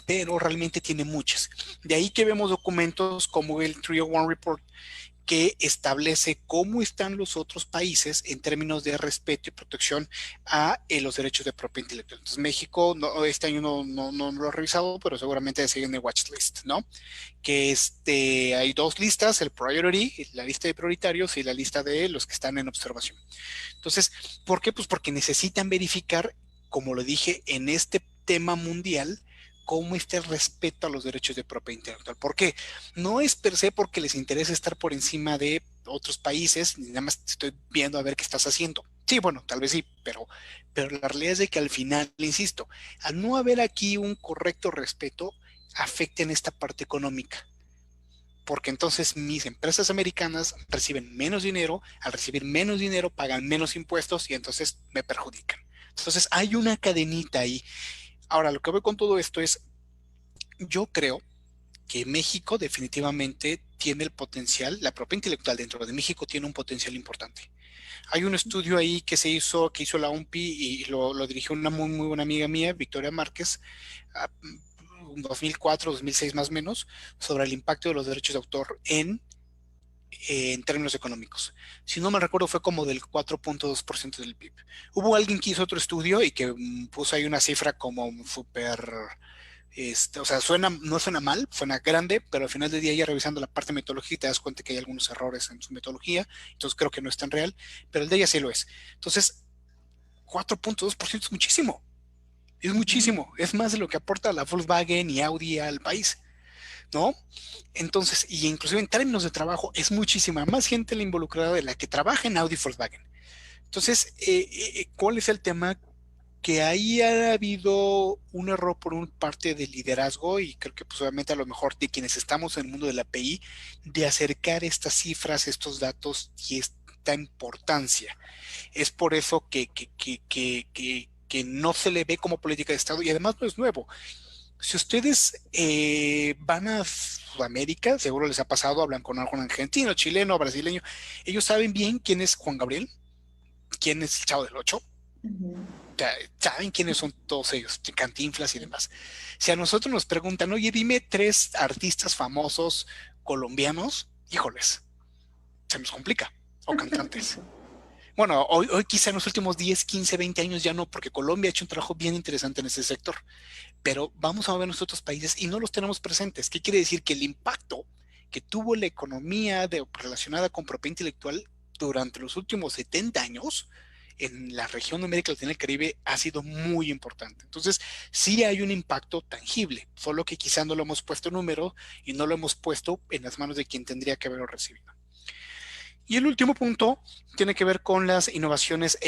pero realmente tiene muchas. De ahí que vemos documentos como el 301 Report, que establece cómo están los otros países en términos de respeto y protección a los derechos de propiedad intelectual. Entonces, México, no, este año no lo he revisado, pero seguramente sigue en el watch list, ¿no? Que hay dos listas, el priority, la lista de prioritarios y la lista de los que están en observación. Entonces, ¿por qué? Pues porque necesitan verificar, como lo dije, en este tema mundial, cómo está el respeto a los derechos de propiedad intelectual. ¿Por qué? No es per se porque les interesa estar por encima de otros países, ni nada más estoy viendo a ver qué estás haciendo. Sí, bueno, tal vez sí, pero la realidad es de que al final, insisto, al no haber aquí un correcto respeto, afecta en esta parte económica. Porque entonces mis empresas americanas reciben menos dinero, al recibir menos dinero pagan menos impuestos y entonces me perjudican. Entonces hay una cadenita ahí. Ahora, lo que voy con todo esto es, yo creo que México definitivamente tiene el potencial, la propiedad intelectual dentro de México tiene un potencial importante. Hay un estudio ahí que hizo la UNPI y lo dirigió una muy buena amiga mía, Victoria Márquez, 2004, 2006 más o menos, sobre el impacto de los derechos de autor en términos económicos. Si no me recuerdo, fue como del 4.2% del PIB. Hubo alguien que hizo otro estudio y que puso ahí una cifra como súper, o sea, no suena mal, suena grande, pero al final del día ya revisando la parte metodológica te das cuenta que hay algunos errores en su metodología, entonces creo que no es tan real, pero el de ella sí lo es. Entonces, 4.2% es muchísimo. Es muchísimo, es más de lo que aporta la Volkswagen y Audi al país, ¿no? Entonces, y inclusive en términos de trabajo, es muchísima más gente la involucrada de la que trabaja en Audi y Volkswagen. Entonces, ¿cuál es el tema? Que ahí ha habido un error por un parte del liderazgo y creo que pues obviamente a lo mejor de quienes estamos en el mundo de la API, de acercar estas cifras, estos datos y esta importancia. Es por eso que no se le ve como política de Estado y además no es nuevo. Si ustedes van a Sudamérica, seguro les ha pasado, hablan con algún argentino, chileno, brasileño, ellos saben bien quién es Juan Gabriel, quién es el Chavo del Ocho, saben quiénes son todos ellos, Cantinflas y demás. Si a nosotros nos preguntan, oye, dime tres artistas famosos colombianos, híjoles, se nos complica, o cantantes. Bueno, hoy quizá en los últimos 10, 15, 20 años ya no, porque Colombia ha hecho un trabajo bien interesante en ese sector, pero vamos a ver los otros países y no los tenemos presentes. ¿Qué quiere decir? Que el impacto que tuvo la economía relacionada con propiedad intelectual durante los últimos 70 años en la región de América Latina y el Caribe ha sido muy importante. Entonces, sí hay un impacto tangible, solo que quizá no lo hemos puesto en número y no lo hemos puesto en las manos de quien tendría que haberlo recibido. Y el último punto tiene que ver con las innovaciones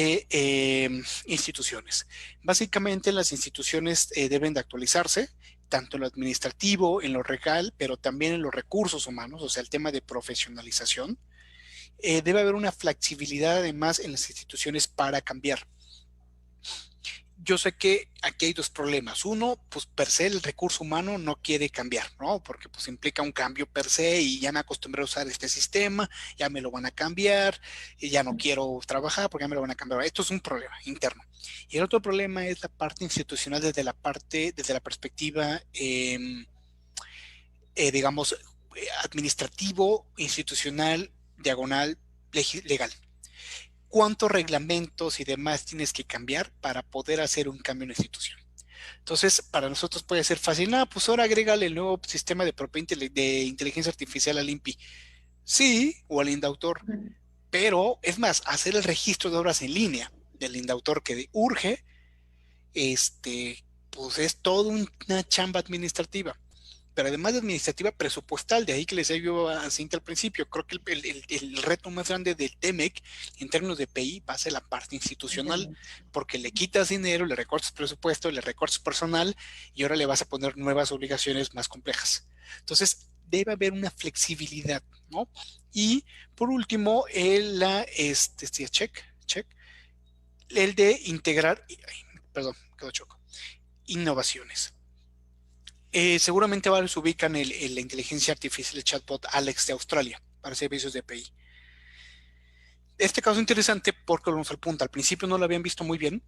instituciones. Básicamente las instituciones deben de actualizarse, tanto en lo administrativo, en lo legal, pero también en los recursos humanos, o sea, el tema de profesionalización. Debe haber una flexibilidad además en las instituciones para cambiar. Yo sé que aquí hay dos problemas. Uno, pues per se el recurso humano no quiere cambiar, ¿no? Porque pues implica un cambio per se y ya me acostumbré a usar este sistema, ya me lo van a cambiar, y ya no quiero trabajar porque ya me lo van a cambiar. Esto es un problema interno. Y el otro problema es la parte institucional desde la perspectiva, digamos, administrativo, institucional, diagonal, legal. ¿Cuántos reglamentos y demás tienes que cambiar para poder hacer un cambio en la institución? Entonces, para nosotros puede ser fácil, pues ahora agrégale el nuevo sistema de inteligencia artificial al INPI. Sí, o al INDAUTOR, pero es más, hacer el registro de obras en línea del INDAUTOR que urge, pues es toda una chamba administrativa, pero además de administrativa presupuestal, de ahí que les decía yo a Cintia al principio, creo que el reto más grande del TEMEC en términos de PI va a ser la parte institucional, porque le quitas dinero, le recortas presupuesto, le recortas personal y ahora le vas a poner nuevas obligaciones más complejas. Entonces, debe haber una flexibilidad, ¿no? Y por último, check, el de integrar, perdón, quedó choco, innovaciones. Seguramente varios ubican la inteligencia artificial, el chatbot Alex de Australia para servicios de API. Este caso es interesante porque vamos al punto. Al principio no lo habían visto muy bien.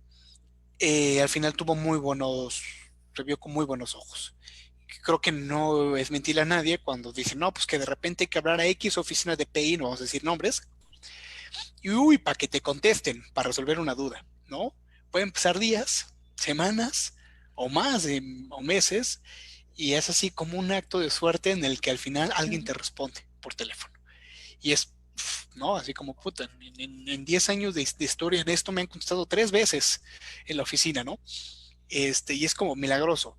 Al final se vio con muy buenos ojos. Creo que no es mentir a nadie cuando dicen, no, pues que de repente hay que hablar a X oficinas de API, no vamos a decir nombres, y uy, para que te contesten, para resolver una duda, ¿no? Pueden pasar días, semanas o más, o meses, y es así como un acto de suerte en el que al final alguien te responde por teléfono. Y es, ¿no? Así como, puta, en 10 años de historia en esto me han contestado 3 veces en la oficina, ¿no? Y es como milagroso.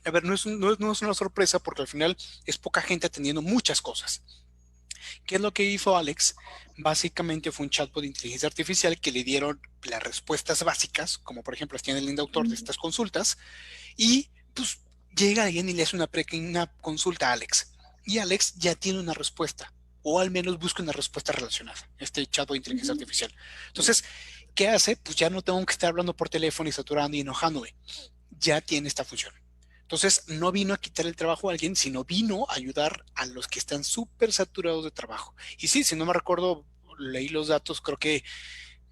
A ver, no es una sorpresa porque al final es poca gente atendiendo muchas cosas. ¿Qué es lo que hizo Alex? Básicamente fue un chatbot de inteligencia artificial que le dieron las respuestas básicas, como por ejemplo las tiene el INDAUTOR de estas consultas, y pues llega alguien y le hace una pequeña consulta a Alex. Y Alex ya tiene una respuesta, o al menos busca una respuesta relacionada, este chatbot de inteligencia artificial. Entonces, ¿qué hace? Pues ya no tengo que estar hablando por teléfono y saturando y enojándome. Ya tiene esta función. Entonces, no vino a quitar el trabajo a alguien, sino vino a ayudar a los que están súper saturados de trabajo. Y sí, si no me recuerdo, leí los datos, creo que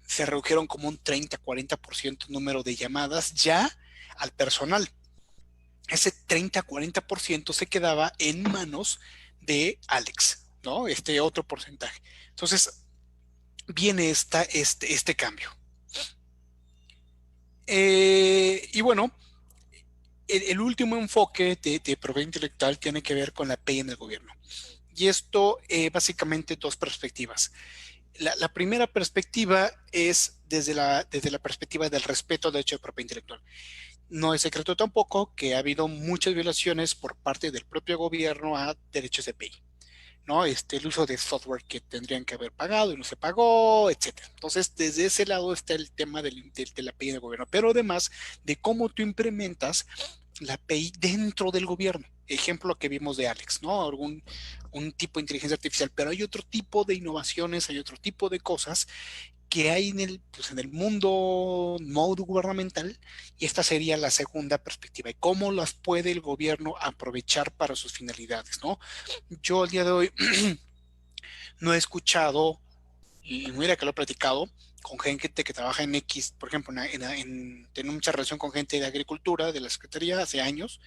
se redujeron como un 30-40% el número de llamadas ya al personal. Ese 30-40% se quedaba en manos de Alex, ¿no? Este otro porcentaje. Entonces, viene este cambio. Y bueno, el último enfoque de propiedad intelectual tiene que ver con la PEI en el gobierno. Y esto básicamente dos perspectivas. La primera perspectiva es desde la perspectiva del respeto al derecho de propiedad intelectual. No es secreto tampoco que ha habido muchas violaciones por parte del propio gobierno a derechos de PEI, ¿no? El uso de software que tendrían que haber pagado y no se pagó, etcétera. Entonces, desde ese lado está el tema de la PEI del gobierno, pero además de cómo tú implementas la API dentro del gobierno. Ejemplo que vimos de Alex, ¿no? Un tipo de inteligencia artificial, pero hay otro tipo de innovaciones, hay otro tipo de cosas que hay en el mundo gubernamental, y esta sería la segunda perspectiva, y cómo las puede el gobierno aprovechar para sus finalidades, ¿no? Yo al día de hoy no he escuchado, y mira que lo he platicado, con gente que trabaja en X, por ejemplo, tengo mucha relación con gente de agricultura, de la Secretaría, hace años,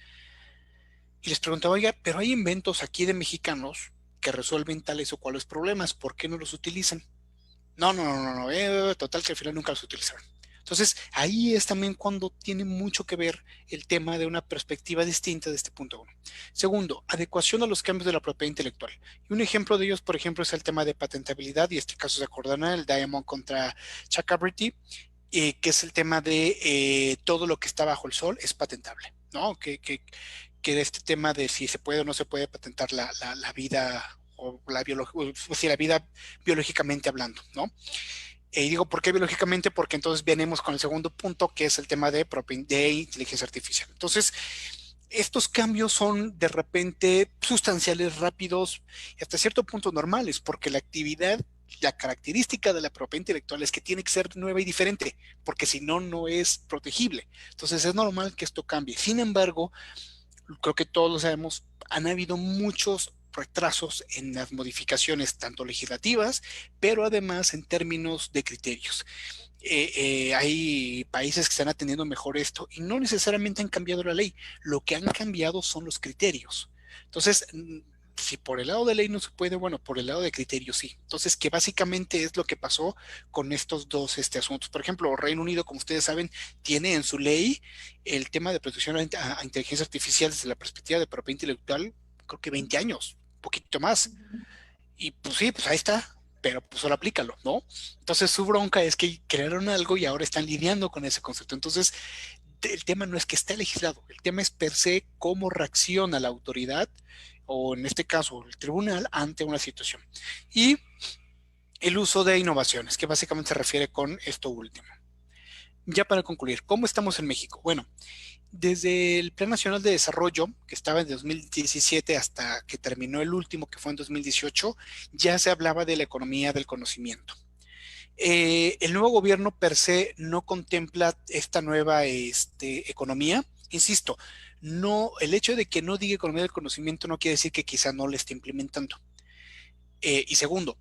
y les preguntaba, oiga, pero hay inventos aquí de mexicanos que resuelven tales o cuales problemas, ¿por qué no los utilizan? No, total que al final nunca los utilizaron. Entonces, ahí es también cuando tiene mucho que ver el tema de una perspectiva distinta de este punto uno. Segundo, adecuación a los cambios de la propiedad intelectual. Y un ejemplo de ellos, por ejemplo, es el tema de patentabilidad, y este caso se acordarán, el Diamond contra Chakraborty, que es el tema de todo lo que está bajo el sol es patentable, ¿no? Que este tema de si se puede o no se puede patentar la vida o la vida biológicamente hablando, ¿no? Y digo, ¿por qué biológicamente? Porque entonces venimos con el segundo punto, que es el tema de inteligencia artificial. Entonces, estos cambios son de repente sustanciales, rápidos y hasta cierto punto normales, porque la actividad, la característica de la propiedad intelectual es que tiene que ser nueva y diferente, porque si no, no es protegible. Entonces, es normal que esto cambie. Sin embargo, creo que todos lo sabemos, han habido muchos retrasos en las modificaciones, tanto legislativas, pero además en términos de criterios. Hay países que están atendiendo mejor esto y no necesariamente han cambiado la ley, lo que han cambiado son los criterios. Entonces, si por el lado de ley no se puede, bueno, por el lado de criterio sí. Entonces, que básicamente es lo que pasó con estos dos asuntos. Por ejemplo, Reino Unido, como ustedes saben, tiene en su ley el tema de protección a inteligencia artificial desde la perspectiva de propiedad intelectual, creo que 20 años, un poquito más. Y pues sí, pues ahí está, pero pues solo aplícalo, ¿no? Entonces su bronca es que crearon algo y ahora están lidiando con ese concepto. Entonces, el tema no es que esté legislado, el tema es per se cómo reacciona la autoridad o en este caso el tribunal ante una situación. Y el uso de innovaciones, que básicamente se refiere con esto último. Ya para concluir, ¿cómo estamos en México? Bueno, desde el Plan Nacional de Desarrollo, que estaba en 2017 hasta que terminó el último, que fue en 2018, ya se hablaba de la economía del conocimiento. El nuevo gobierno per se no contempla esta nueva economía. Insisto, no, el hecho de que no diga economía del conocimiento no quiere decir que quizá no la esté implementando. Y segundo,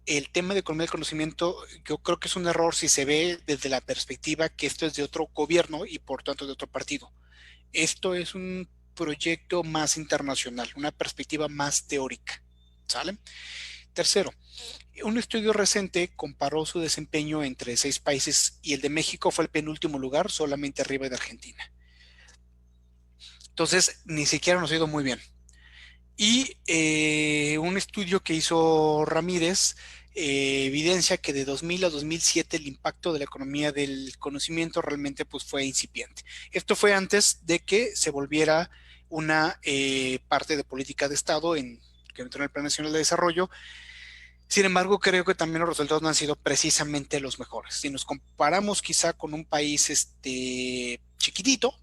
el tema de economía del conocimiento, yo creo que es un error si se ve desde la perspectiva que esto es de otro gobierno y por tanto de otro partido. Esto es un proyecto más internacional, una perspectiva más teórica. ¿Sale? Tercero, un estudio reciente comparó su desempeño entre 6 países y el de México fue el penúltimo lugar, solamente arriba de Argentina. Entonces, ni siquiera nos ha ido muy bien. Y un estudio que hizo Ramírez evidencia que de 2000 a 2007 el impacto de la economía del conocimiento realmente pues, fue incipiente. Esto fue antes de que se volviera una parte de política de Estado que entró en el Plan Nacional de Desarrollo. Sin embargo, creo que también los resultados no han sido precisamente los mejores. Si nos comparamos quizá con un país chiquitito,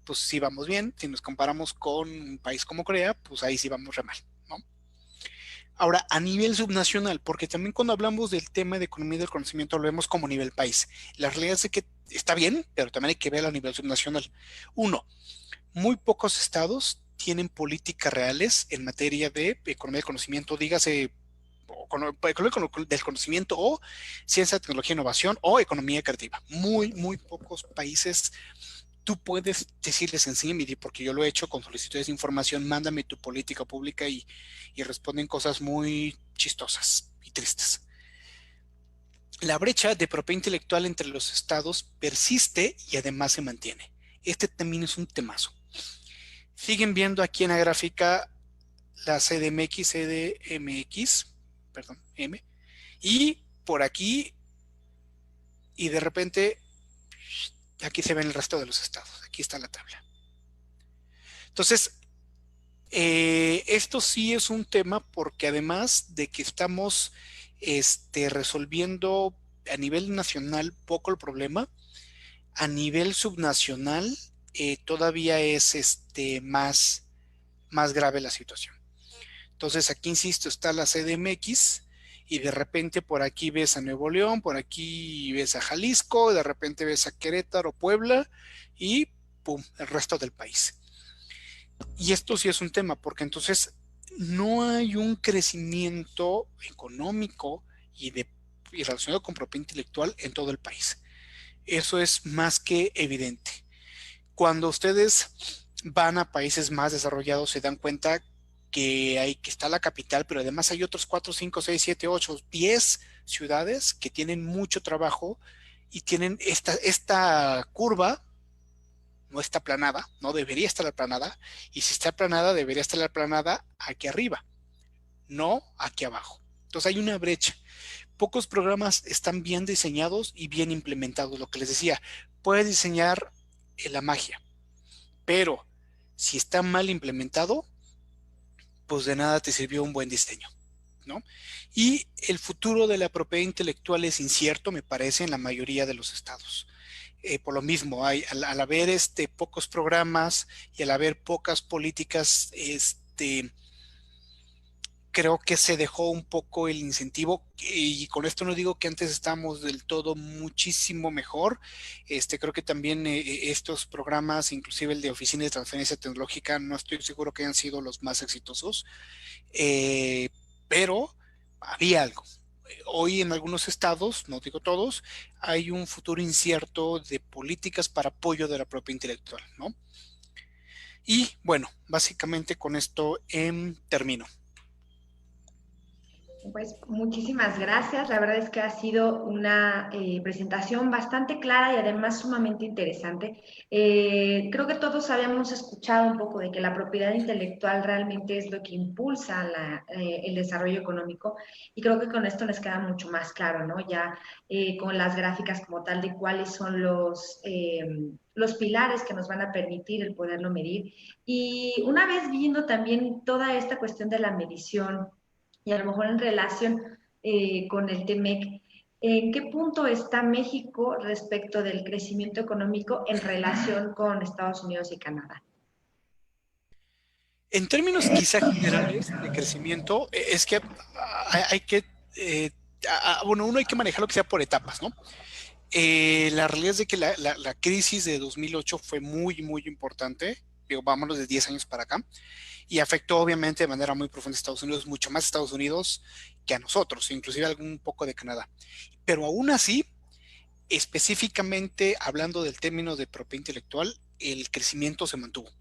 pues sí vamos bien. Si nos comparamos con un país como Corea, pues ahí sí vamos re mal, ¿no? Ahora, a nivel subnacional, porque también cuando hablamos del tema de economía del conocimiento lo vemos como nivel país. La realidad es que está bien, pero también hay que verlo a nivel subnacional. Uno, muy pocos estados tienen políticas reales en materia de economía del conocimiento, dígase del conocimiento o ciencia, tecnología, innovación o economía creativa. Muy, muy pocos países tú puedes decirles enséñame, porque yo lo he hecho con solicitudes de información, mándame tu política pública y responden cosas muy chistosas y tristes. La brecha de propiedad intelectual entre los estados persiste y además se mantiene. Este también es un temazo. Siguen viendo aquí en la gráfica la CDMX, perdón, M, y por aquí, y de repente aquí se ven el resto de los estados. Aquí está la tabla. Entonces, esto sí es un tema porque además de que estamos resolviendo a nivel nacional poco el problema, a nivel subnacional todavía es más grave la situación. Entonces, aquí insisto, está la CDMX y de repente por aquí ves a Nuevo León, por aquí ves a Jalisco, de repente ves a Querétaro, Puebla y pum, el resto del país. Y esto sí es un tema, porque entonces no hay un crecimiento económico y relacionado con propiedad intelectual en todo el país. Eso es más que evidente. Cuando ustedes van a países más desarrollados se dan cuenta que está la capital, pero además hay otros 4, 5, 6, 7, 8, 10 ciudades que tienen mucho trabajo y tienen esta curva, no está aplanada, no debería estar aplanada, y si está aplanada, debería estar aplanada aquí arriba, no aquí abajo. Entonces hay una brecha. Pocos programas están bien diseñados y bien implementados. Lo que les decía, puedes diseñar la magia, pero si está mal implementado, pues de nada te sirvió un buen diseño, ¿no? Y el futuro de la propiedad intelectual es incierto, me parece, en la mayoría de los estados. Por lo mismo, al haber pocos programas y al haber pocas políticas, creo que se dejó un poco el incentivo, y con esto no digo que antes estábamos del todo muchísimo mejor. Creo que también estos programas, inclusive el de Oficina de Transferencia Tecnológica, no estoy seguro que hayan sido los más exitosos, eh, pero había algo. Hoy en algunos estados, no digo todos, hay un futuro incierto de políticas para apoyo de la propiedad intelectual, ¿no? Y bueno, básicamente con esto termino. Pues muchísimas gracias. La verdad es que ha sido una presentación bastante clara y además sumamente interesante. Creo que todos habíamos escuchado un poco de que la propiedad intelectual realmente es lo que impulsa el desarrollo económico y creo que con esto nos queda mucho más claro, ¿no? Ya con las gráficas como tal de cuáles son los pilares que nos van a permitir el poderlo medir. Y una vez viendo también toda esta cuestión de la medición, y a lo mejor en relación con el TEMEC, ¿en qué punto está México respecto del crecimiento económico en relación con Estados Unidos y Canadá? En términos quizá generales de crecimiento, es que hay que, bueno, uno hay que manejar lo que sea por etapas, ¿no? La realidad es de que la crisis de 2008 fue muy, muy importante, digo, vámonos de 10 años para acá, y afectó obviamente de manera muy profunda a Estados Unidos, mucho más a Estados Unidos que a nosotros, inclusive algún poco de Canadá. Pero aún así, específicamente hablando del término de propiedad intelectual, el crecimiento se mantuvo.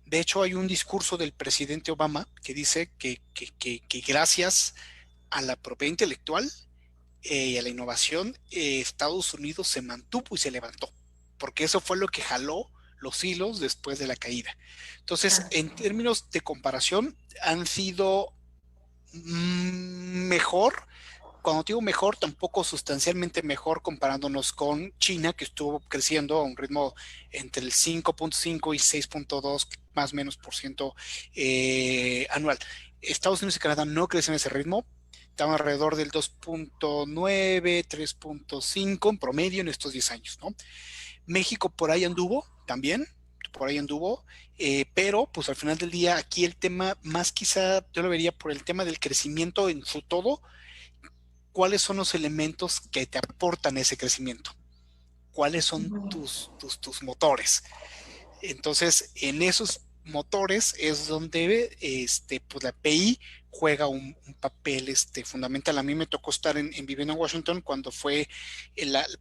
De hecho, hay un discurso del presidente Obama que dice que gracias a la propiedad intelectual y a la innovación, Estados Unidos se mantuvo y se levantó, porque eso fue lo que jaló los hilos después de la caída. Entonces, en términos de comparación, han sido mejor. Cuando digo mejor, tampoco sustancialmente mejor comparándonos con China, que estuvo creciendo a un ritmo entre el 5.5 y 6.2 más o menos por ciento anual. Estados Unidos y Canadá no crecen a ese ritmo, estaban alrededor del 2.9, 3.5 en promedio en estos 10 años, ¿no? México por ahí anduvo también, por ahí anduvo, pero pues al final del día aquí el tema más quizá yo lo vería por el tema del crecimiento en su todo. ¿Cuáles son los elementos que te aportan ese crecimiento? ¿Cuáles son tus motores? Entonces, en esos motores es donde pues la PI juega un papel fundamental. A mí me tocó estar viviendo en Washington cuando fue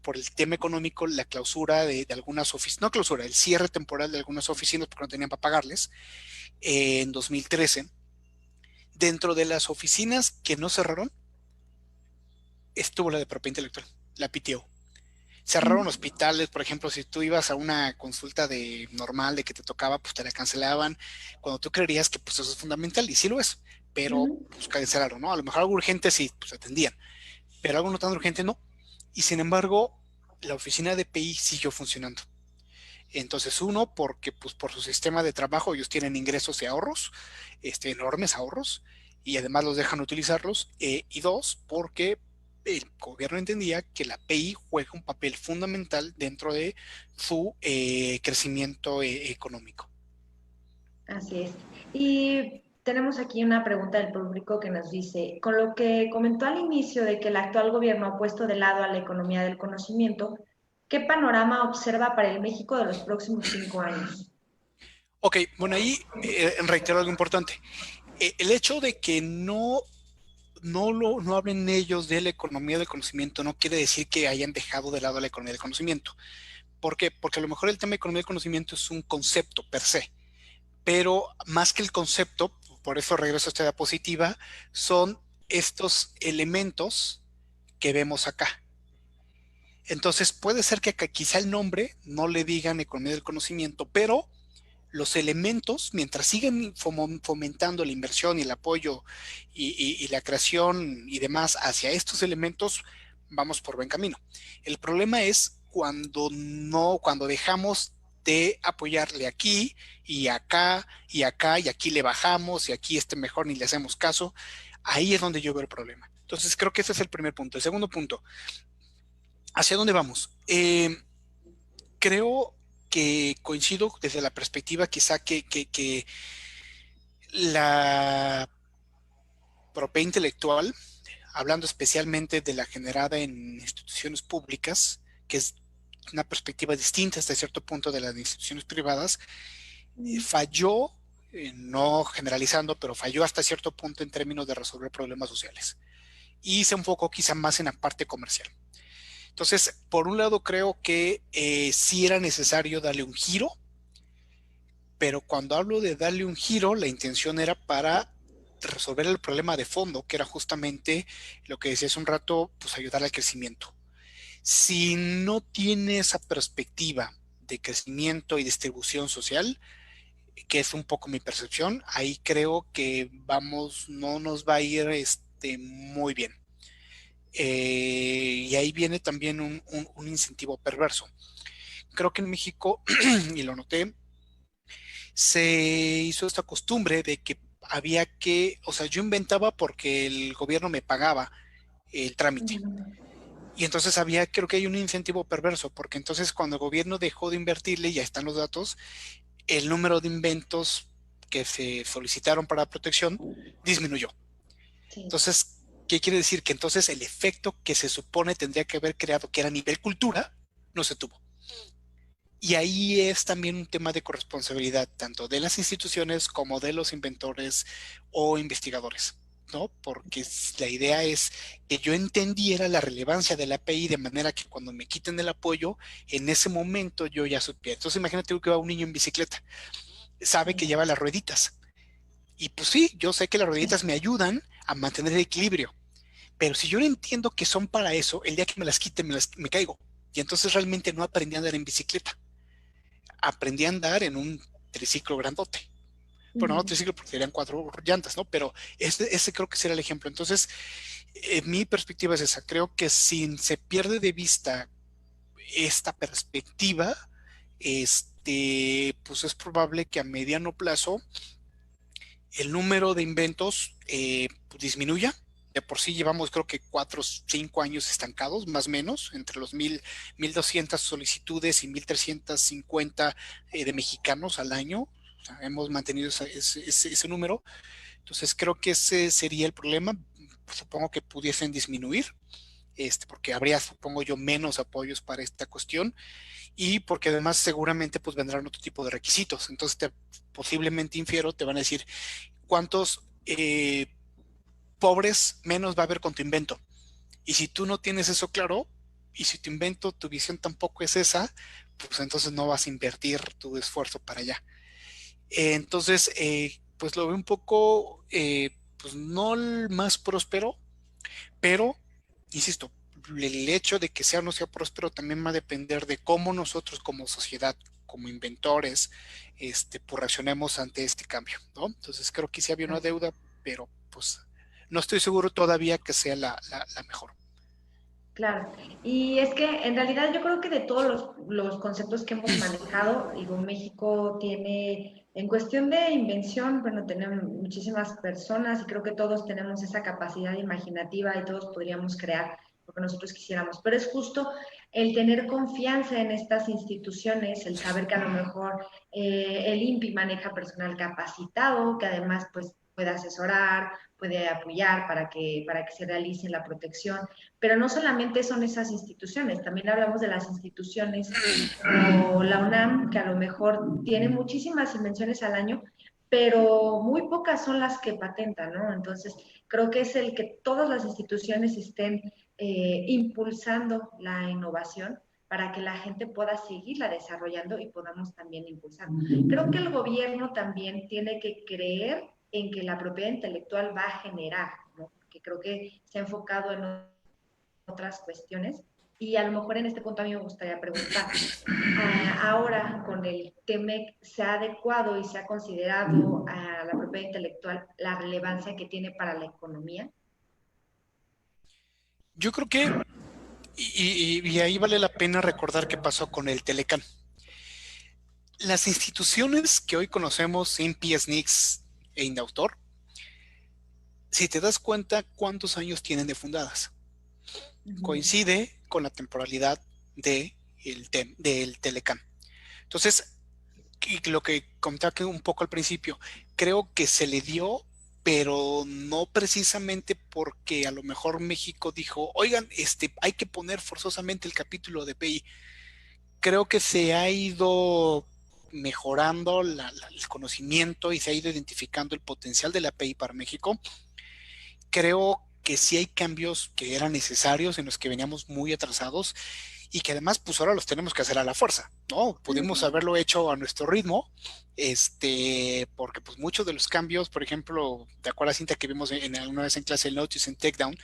por el tema económico la clausura de algunas oficinas, no clausura, el cierre temporal de algunas oficinas porque no tenían para pagarles en 2013. Dentro de las oficinas que no cerraron, estuvo la de propiedad intelectual, la PTO. Cerraron hospitales, por ejemplo, si tú ibas a una consulta de normal de que te tocaba, pues te la cancelaban, cuando tú creerías que pues eso es fundamental, y sí lo es, pero pues cancelaron, ¿no? A lo mejor algo urgente sí, pues atendían, pero algo no tan urgente no. Y sin embargo, la oficina de PI siguió funcionando. Entonces, uno, porque pues por su sistema de trabajo ellos tienen ingresos y ahorros, enormes ahorros, y además los dejan utilizarlos, y dos, porque el gobierno entendía que la PI juega un papel fundamental dentro de su crecimiento económico. Así es. Y tenemos aquí una pregunta del público que nos dice, con lo que comentó al inicio de que el actual gobierno ha puesto de lado a la economía del conocimiento, ¿qué panorama observa para el México de los próximos 5 años? Ok, bueno, ahí reitero algo importante. El hecho de que no hablen ellos de la economía del conocimiento no quiere decir que hayan dejado de lado la economía del conocimiento. ¿Por qué? Porque a lo mejor el tema de economía del conocimiento es un concepto per se, pero más que el concepto, por eso regreso a esta diapositiva, son estos elementos que vemos acá. Entonces puede ser que quizá el nombre no le digan economía del conocimiento, pero los elementos, mientras siguen fomentando la inversión y el apoyo y la creación y demás hacia estos elementos, vamos por buen camino. El problema es cuando no, cuando dejamos de apoyarle aquí y acá y acá y aquí le bajamos y aquí mejor ni le hacemos caso. Ahí es donde yo veo el problema. Entonces creo que ese es el primer punto. El segundo punto, ¿hacia dónde vamos? Creo que coincido desde la perspectiva quizá que la propiedad intelectual, hablando especialmente de la generada en instituciones públicas, que es una perspectiva distinta hasta cierto punto de las instituciones privadas, falló, no generalizando, pero falló hasta cierto punto en términos de resolver problemas sociales. Y se enfocó quizá más en la parte comercial. Entonces, por un lado, creo que sí era necesario darle un giro, pero cuando hablo de darle un giro, la intención era para resolver el problema de fondo, que era justamente lo que decía hace un rato, pues ayudar al crecimiento. Si no tiene esa perspectiva de crecimiento y distribución social, que es un poco mi percepción, ahí creo que vamos, no nos va a ir muy bien. Y ahí viene también un incentivo perverso. Creo que en México, y lo noté, se hizo esta costumbre de que había que, o sea, yo inventaba porque el gobierno me pagaba el trámite. Y entonces había, creo que hay un incentivo perverso, porque entonces cuando el gobierno dejó de invertirle, ya están los datos, el número de inventos que se solicitaron para protección disminuyó. Sí. Entonces, ¿qué quiere decir? Que entonces el efecto que se supone tendría que haber creado, que era a nivel cultura, no se tuvo. Y ahí es también un tema de corresponsabilidad, tanto de las instituciones como de los inventores o investigadores, ¿no? Porque la idea es que yo entendiera la relevancia del API de manera que cuando me quiten el apoyo, en ese momento yo ya supiera. Entonces imagínate que va un niño en bicicleta, sabe que lleva las rueditas. Y pues sí, yo sé que las rueditas me ayudan a mantener el equilibrio, pero si yo no entiendo que son para eso, el día que me las quiten me caigo. Y entonces realmente no aprendí a andar en bicicleta, aprendí a andar en un triciclo grandote. Bueno, no triciclo porque serían cuatro llantas, ¿no? Pero ese creo que será el ejemplo. Entonces, mi perspectiva es esa. Creo que si se pierde de vista esta perspectiva, pues es probable que a mediano plazo el número de inventos disminuya. De por sí llevamos creo que 4 o 5 años estancados, más o menos, entre los 1,200 solicitudes y 1,350 de mexicanos al año. O sea, hemos mantenido ese número. Entonces creo que ese sería el problema. Supongo que pudiesen disminuir, porque habría, supongo yo, menos apoyos para esta cuestión y porque además seguramente pues vendrán otro tipo de requisitos. Entonces posiblemente infiero, te van a decir cuántos pobres menos va a haber con tu invento. Y si tú no tienes eso claro, y si tu invento, tu visión tampoco es esa, pues entonces no vas a invertir tu esfuerzo para allá. Entonces, pues lo veo un poco, pues no el más próspero, pero, insisto, el hecho de que sea o no sea próspero también va a depender de cómo nosotros como sociedad, como inventores, pues reaccionemos ante este cambio, ¿no? Entonces creo que sí había una deuda, pero pues no estoy seguro todavía que sea la mejor. Claro, y es que en realidad yo creo que de todos los conceptos que hemos manejado, digo, México tiene, en cuestión de invención, bueno, tenemos muchísimas personas y creo que todos tenemos esa capacidad imaginativa y todos podríamos crear lo que nosotros quisiéramos, pero es justo el tener confianza en estas instituciones, el saber que a lo mejor el INPI maneja personal capacitado, que además pues puede asesorar, puede apoyar para que se realice la protección, pero no solamente son esas instituciones, también hablamos de las instituciones como la UNAM, que a lo mejor tiene muchísimas invenciones al año, pero muy pocas son las que patentan, ¿no? Entonces, creo que es el que todas las instituciones estén impulsando la innovación para que la gente pueda seguirla desarrollando y podamos también impulsar. Creo que el gobierno también tiene que creer en que la propiedad intelectual va a generar, ¿no? Porque creo que se ha enfocado en otras cuestiones, Y a lo mejor en este punto a mí me gustaría preguntar, ahora con el TEMEC, ¿se ha adecuado y se ha considerado a la propiedad intelectual la relevancia que tiene para la economía? Yo creo que, y ahí vale la pena recordar qué pasó con el Telecán. Las instituciones que hoy conocemos, INPI, SNICS e Indautor, si te das cuenta cuántos años tienen de fundadas, Ujú. coincide con la temporalidad del Telecán. Entonces, y lo que comentaba un poco al principio, creo que se le dio, pero no precisamente porque a lo mejor México dijo, oigan, hay que poner forzosamente el capítulo de PI. Creo que se ha ido mejorando el conocimiento y se ha ido identificando el potencial de la API para México. Creo que sí hay cambios que eran necesarios en los que veníamos muy atrasados y que además pues ahora los tenemos que hacer a la fuerza, ¿no? Pudimos Ujú. haberlo hecho a nuestro ritmo, porque pues muchos de los cambios, por ejemplo, ¿te acuerdas, Cinta, que vimos una vez en clase el Notice and Takedown?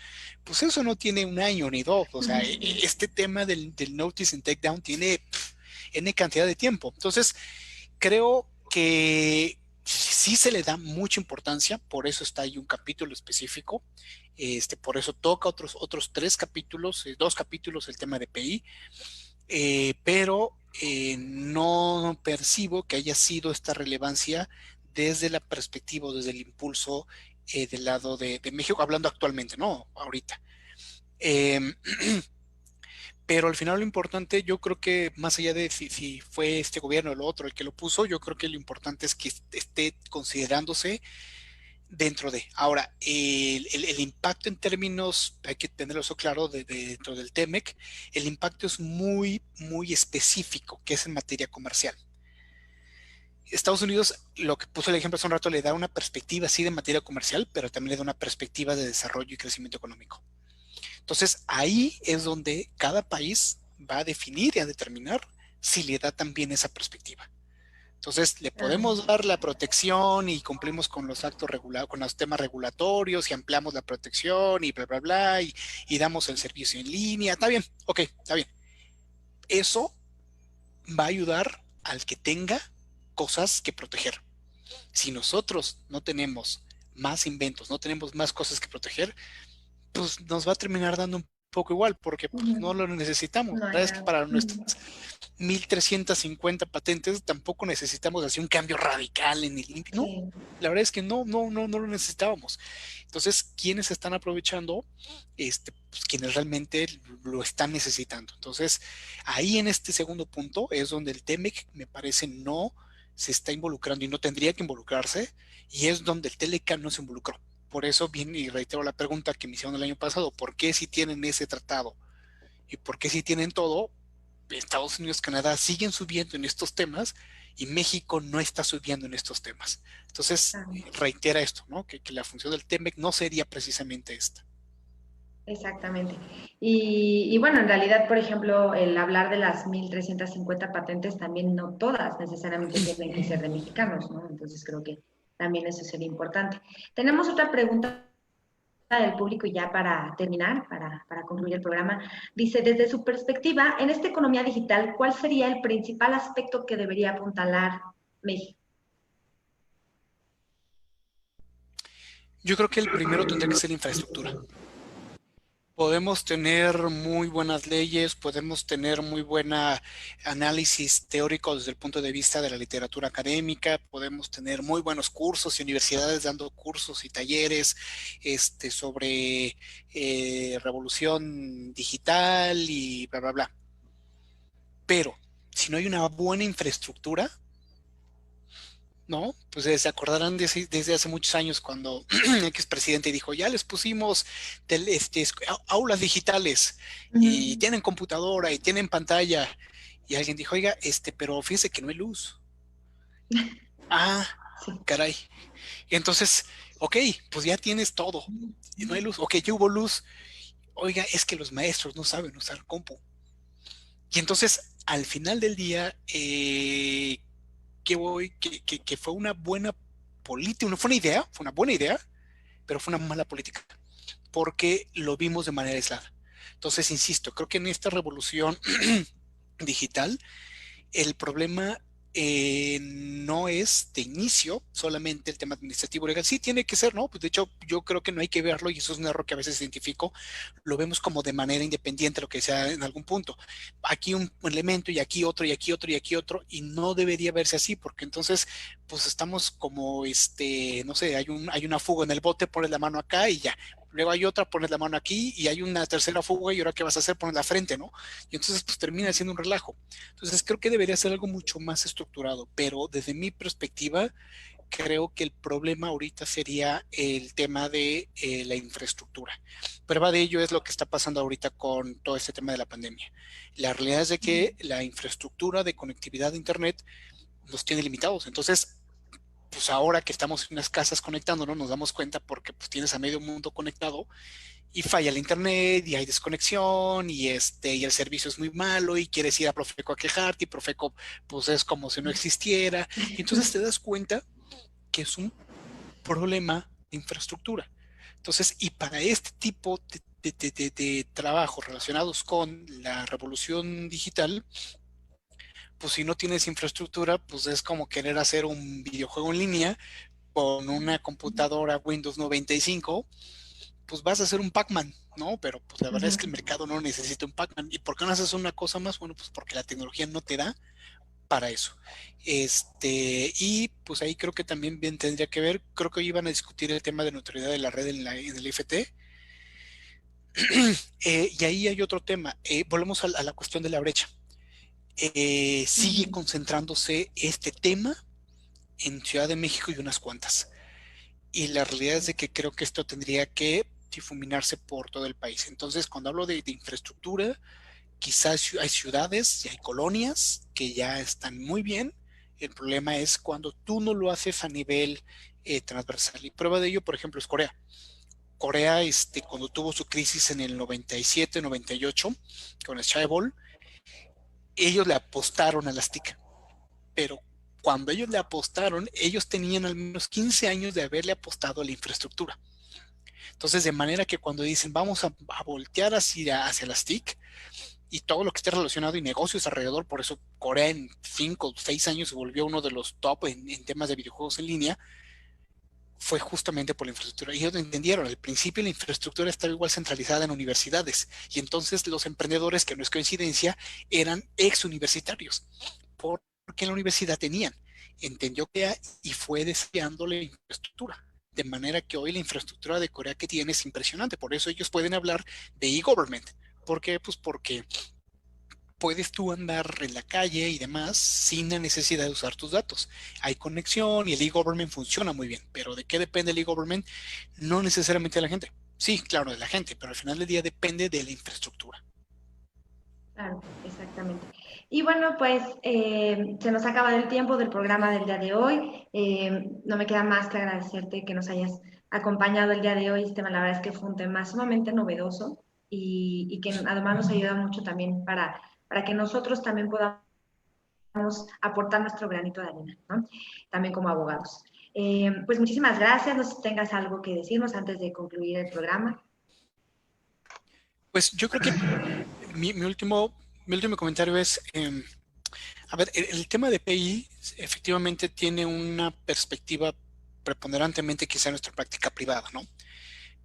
Pues eso no tiene un año ni dos, o sea, Sí. este tema del Notice and Takedown tiene N cantidad de tiempo. Entonces, creo que sí se le da mucha importancia, por eso está ahí un capítulo específico, por eso toca otros tres capítulos, dos capítulos el tema de PI, pero no percibo que haya sido esta relevancia desde la perspectiva, desde el impulso del lado de México, hablando actualmente, no ahorita. Eh, pero al final lo importante, yo creo que más allá de si fue este gobierno o el otro el que lo puso, yo creo que lo importante es que esté considerándose dentro de. Ahora, el impacto en términos, hay que tenerlo eso claro, dentro del TEMEC, el impacto es muy, muy específico, que es en materia comercial. Estados Unidos, lo que puso el ejemplo hace un rato, le da una perspectiva, sí, de materia comercial, pero también le da una perspectiva de desarrollo y crecimiento económico. Entonces, ahí es donde cada país va a definir y a determinar si le da también esa perspectiva. Entonces, le Ah, podemos dar la protección y cumplimos con los actos regulados, con los temas regulatorios y ampliamos la protección y bla, bla, bla, y damos el servicio en línea. Está bien, ok, está bien. Eso va a ayudar al que tenga cosas que proteger. Si nosotros no tenemos más inventos, no tenemos más cosas que proteger, pues nos va a terminar dando un poco igual, porque pues, no ujú. lo necesitamos. No La hay verdad es que nada. para nuestras 1350 patentes tampoco necesitamos hacer un cambio radical en el límite, ¿no? Sí. La verdad es que no lo necesitábamos. Entonces, ¿quiénes están aprovechando? Pues, quienes realmente lo están necesitando. Entonces, ahí en este segundo punto es donde el TEMEC me parece no se está involucrando y no tendría que involucrarse, y es donde el Telecan no se involucró. Por eso viene y reitero la pregunta que me hicieron el año pasado, ¿por qué si tienen ese tratado y por qué si tienen todo, Estados Unidos, Canadá siguen subiendo en estos temas y México no está subiendo en estos temas? Entonces, Ah, reitera esto, ¿no? Que la función del TEMEC no sería precisamente esta. exactamente. Y bueno, en realidad, por ejemplo, el hablar de las 1.350 patentes, también no todas necesariamente tienen que ser de mexicanos, ¿no? Entonces creo que también eso sería importante. Tenemos otra pregunta del público ya para terminar, para concluir el programa. Dice, desde su perspectiva, en esta economía digital, ¿cuál sería el principal aspecto que debería apuntalar México? Yo creo que el primero tendría que ser la infraestructura. Podemos tener muy buenas leyes, podemos tener muy buena análisis teórico desde el punto de vista de la literatura académica, podemos tener muy buenos cursos y universidades dando cursos y talleres sobre revolución digital y bla, bla, bla. Pero si no hay una buena infraestructura, ¿no? Pues se acordarán desde hace muchos años cuando el expresidente dijo, ya les pusimos aulas digitales y Ujú. tienen computadora y tienen pantalla. Y alguien dijo, oiga, pero fíjese que no hay luz. Ah, Sí. caray. Y entonces, ok, pues ya tienes todo. Y no hay luz. Ok, ya hubo luz. Oiga, es que los maestros no saben usar compu. Y entonces, al final del día, que fue una buena política, no fue una idea, fue una buena idea, pero fue una mala política, porque lo vimos de manera aislada. Entonces, insisto, creo que en esta revolución digital, el problema no es de inicio solamente el tema administrativo legal. Sí, tiene que ser, ¿no? Pues de hecho, yo creo que no hay que verlo, y eso es un error que a veces identifico, lo vemos como de manera independiente, lo que sea en algún punto. Aquí un elemento y aquí otro y aquí otro y aquí otro, y no debería verse así, porque entonces, pues estamos como, no sé, hay una fuga en el bote, pones la mano acá y ya. Luego hay otra, pones la mano aquí y hay una tercera fuga y ahora qué vas a hacer, pones la frente, ¿no? Y entonces pues termina siendo un relajo. Entonces creo que debería ser algo mucho más estructurado, pero desde mi perspectiva, creo que el problema ahorita sería el tema de la infraestructura. Prueba de ello es lo que está pasando ahorita con todo este tema de la pandemia. La realidad es de que la infraestructura de conectividad de Internet nos tiene limitados. Entonces, pues ahora que estamos en unas casas conectándonos, nos damos cuenta porque pues tienes a medio mundo conectado y falla el internet y hay desconexión y el servicio es muy malo y quieres ir a Profeco a quejarte y Profeco pues es como si no existiera. Y entonces te das cuenta que es un problema de infraestructura. Entonces, y para este tipo de trabajos relacionados con la revolución digital, pues si no tienes infraestructura, pues es como querer hacer un videojuego en línea con una computadora Windows 95, pues vas a hacer un Pac-Man, ¿no? Pero pues la verdad es que el mercado no necesita un Pac-Man. ¿Y por qué no haces una cosa más? Bueno, pues porque la tecnología no te da para eso. Y pues ahí creo que también bien tendría que ver, creo que hoy iban a discutir el tema de neutralidad de la red en el IFT. Y ahí hay otro tema. Volvemos a la cuestión de la brecha. Sigue concentrándose este tema en Ciudad de México y unas cuantas. Y la realidad es de que creo que esto tendría que difuminarse por todo el país. Entonces, cuando hablo de infraestructura, quizás hay ciudades y hay colonias que ya están muy bien. El problema es cuando tú no lo haces a nivel transversal. Y prueba de ello, por ejemplo, es Corea. Corea, cuando tuvo su crisis en el 97, 98, con el Chaebol, ellos le apostaron a las TIC, pero cuando ellos le apostaron, ellos tenían al menos 15 años de haberle apostado a la infraestructura. Entonces, de manera que cuando dicen vamos a voltear hacia las TIC y todo lo que esté relacionado y negocios alrededor, por eso Corea en 5 o 6 años se volvió uno de los top en temas de videojuegos en línea, fue justamente por la infraestructura. Y ellos lo entendieron. Al principio la infraestructura estaba igual centralizada en universidades. Y entonces los emprendedores, que no es coincidencia, eran ex universitarios. Porque en la universidad tenían. Entendió que y fue desarrollando la infraestructura. De manera que hoy la infraestructura de Corea que tiene es impresionante. Por eso ellos pueden hablar de e-government. ¿Por qué? Pues porque puedes tú andar en la calle y demás sin la necesidad de usar tus datos. Hay conexión y el e-government funciona muy bien, pero ¿de qué depende el e-government? No necesariamente de la gente. Sí, claro, de la gente, pero al final del día depende de la infraestructura. Claro, exactamente. Y bueno, pues se nos ha acabado el tiempo del programa del día de hoy. No me queda más que agradecerte que nos hayas acompañado el día de hoy. Este tema, la verdad es que fue un tema sumamente novedoso y que además nos ayuda mucho también para que nosotros también podamos aportar nuestro granito de arena, ¿no? También como abogados. Pues muchísimas gracias. No sé si tengas algo que decirnos antes de concluir el programa. Pues yo creo que mi último comentario es, a ver, el tema de PI efectivamente tiene una perspectiva preponderantemente quizá en nuestra práctica privada, ¿no?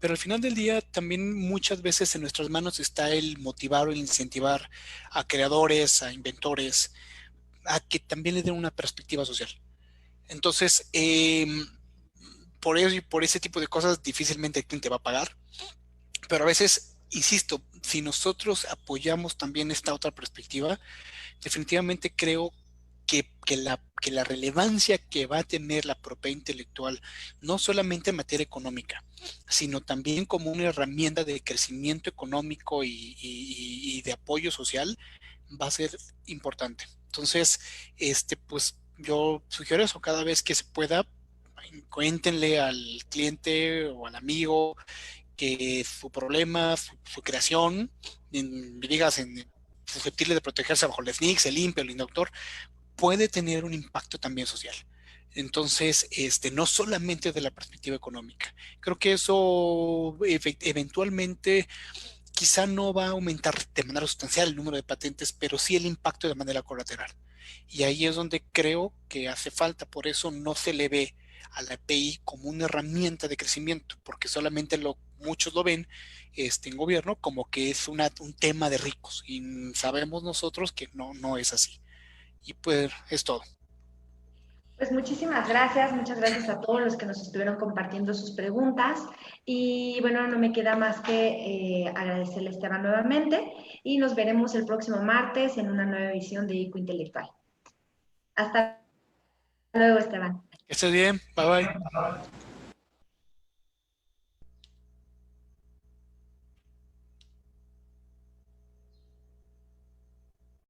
Pero al final del día también muchas veces en nuestras manos está el motivar o el incentivar a creadores, a inventores, a que también le den una perspectiva social. Entonces, por eso y por ese tipo de cosas difícilmente el cliente va a pagar, pero a veces, insisto, si nosotros apoyamos también esta otra perspectiva, definitivamente creo que la relevancia que va a tener la propiedad intelectual, no solamente en materia económica, sino también como una herramienta de crecimiento económico y de apoyo social, va a ser importante. Entonces, pues yo sugiero eso, cada vez que se pueda, cuéntenle al cliente o al amigo que su problema, su creación, digas, susceptible de protegerse bajo el SNICS, el INPE, el INDOCTOR, puede tener un impacto también social. Entonces, no solamente de la perspectiva económica. Creo que eso eventualmente quizá no va a aumentar de manera sustancial el número de patentes, pero sí el impacto de manera colateral. Y ahí es donde creo que hace falta, por eso no se le ve a la EPI como una herramienta de crecimiento, porque solamente muchos lo ven en gobierno como que es un tema de ricos, y sabemos nosotros que no es así. Y pues es todo. Pues muchas gracias a todos los que nos estuvieron compartiendo sus preguntas y bueno, no me queda más que agradecerle a Esteban nuevamente y nos veremos el próximo martes en una nueva edición de ICO Intelectual. Hasta luego, Esteban. Que estés bien, bye bye.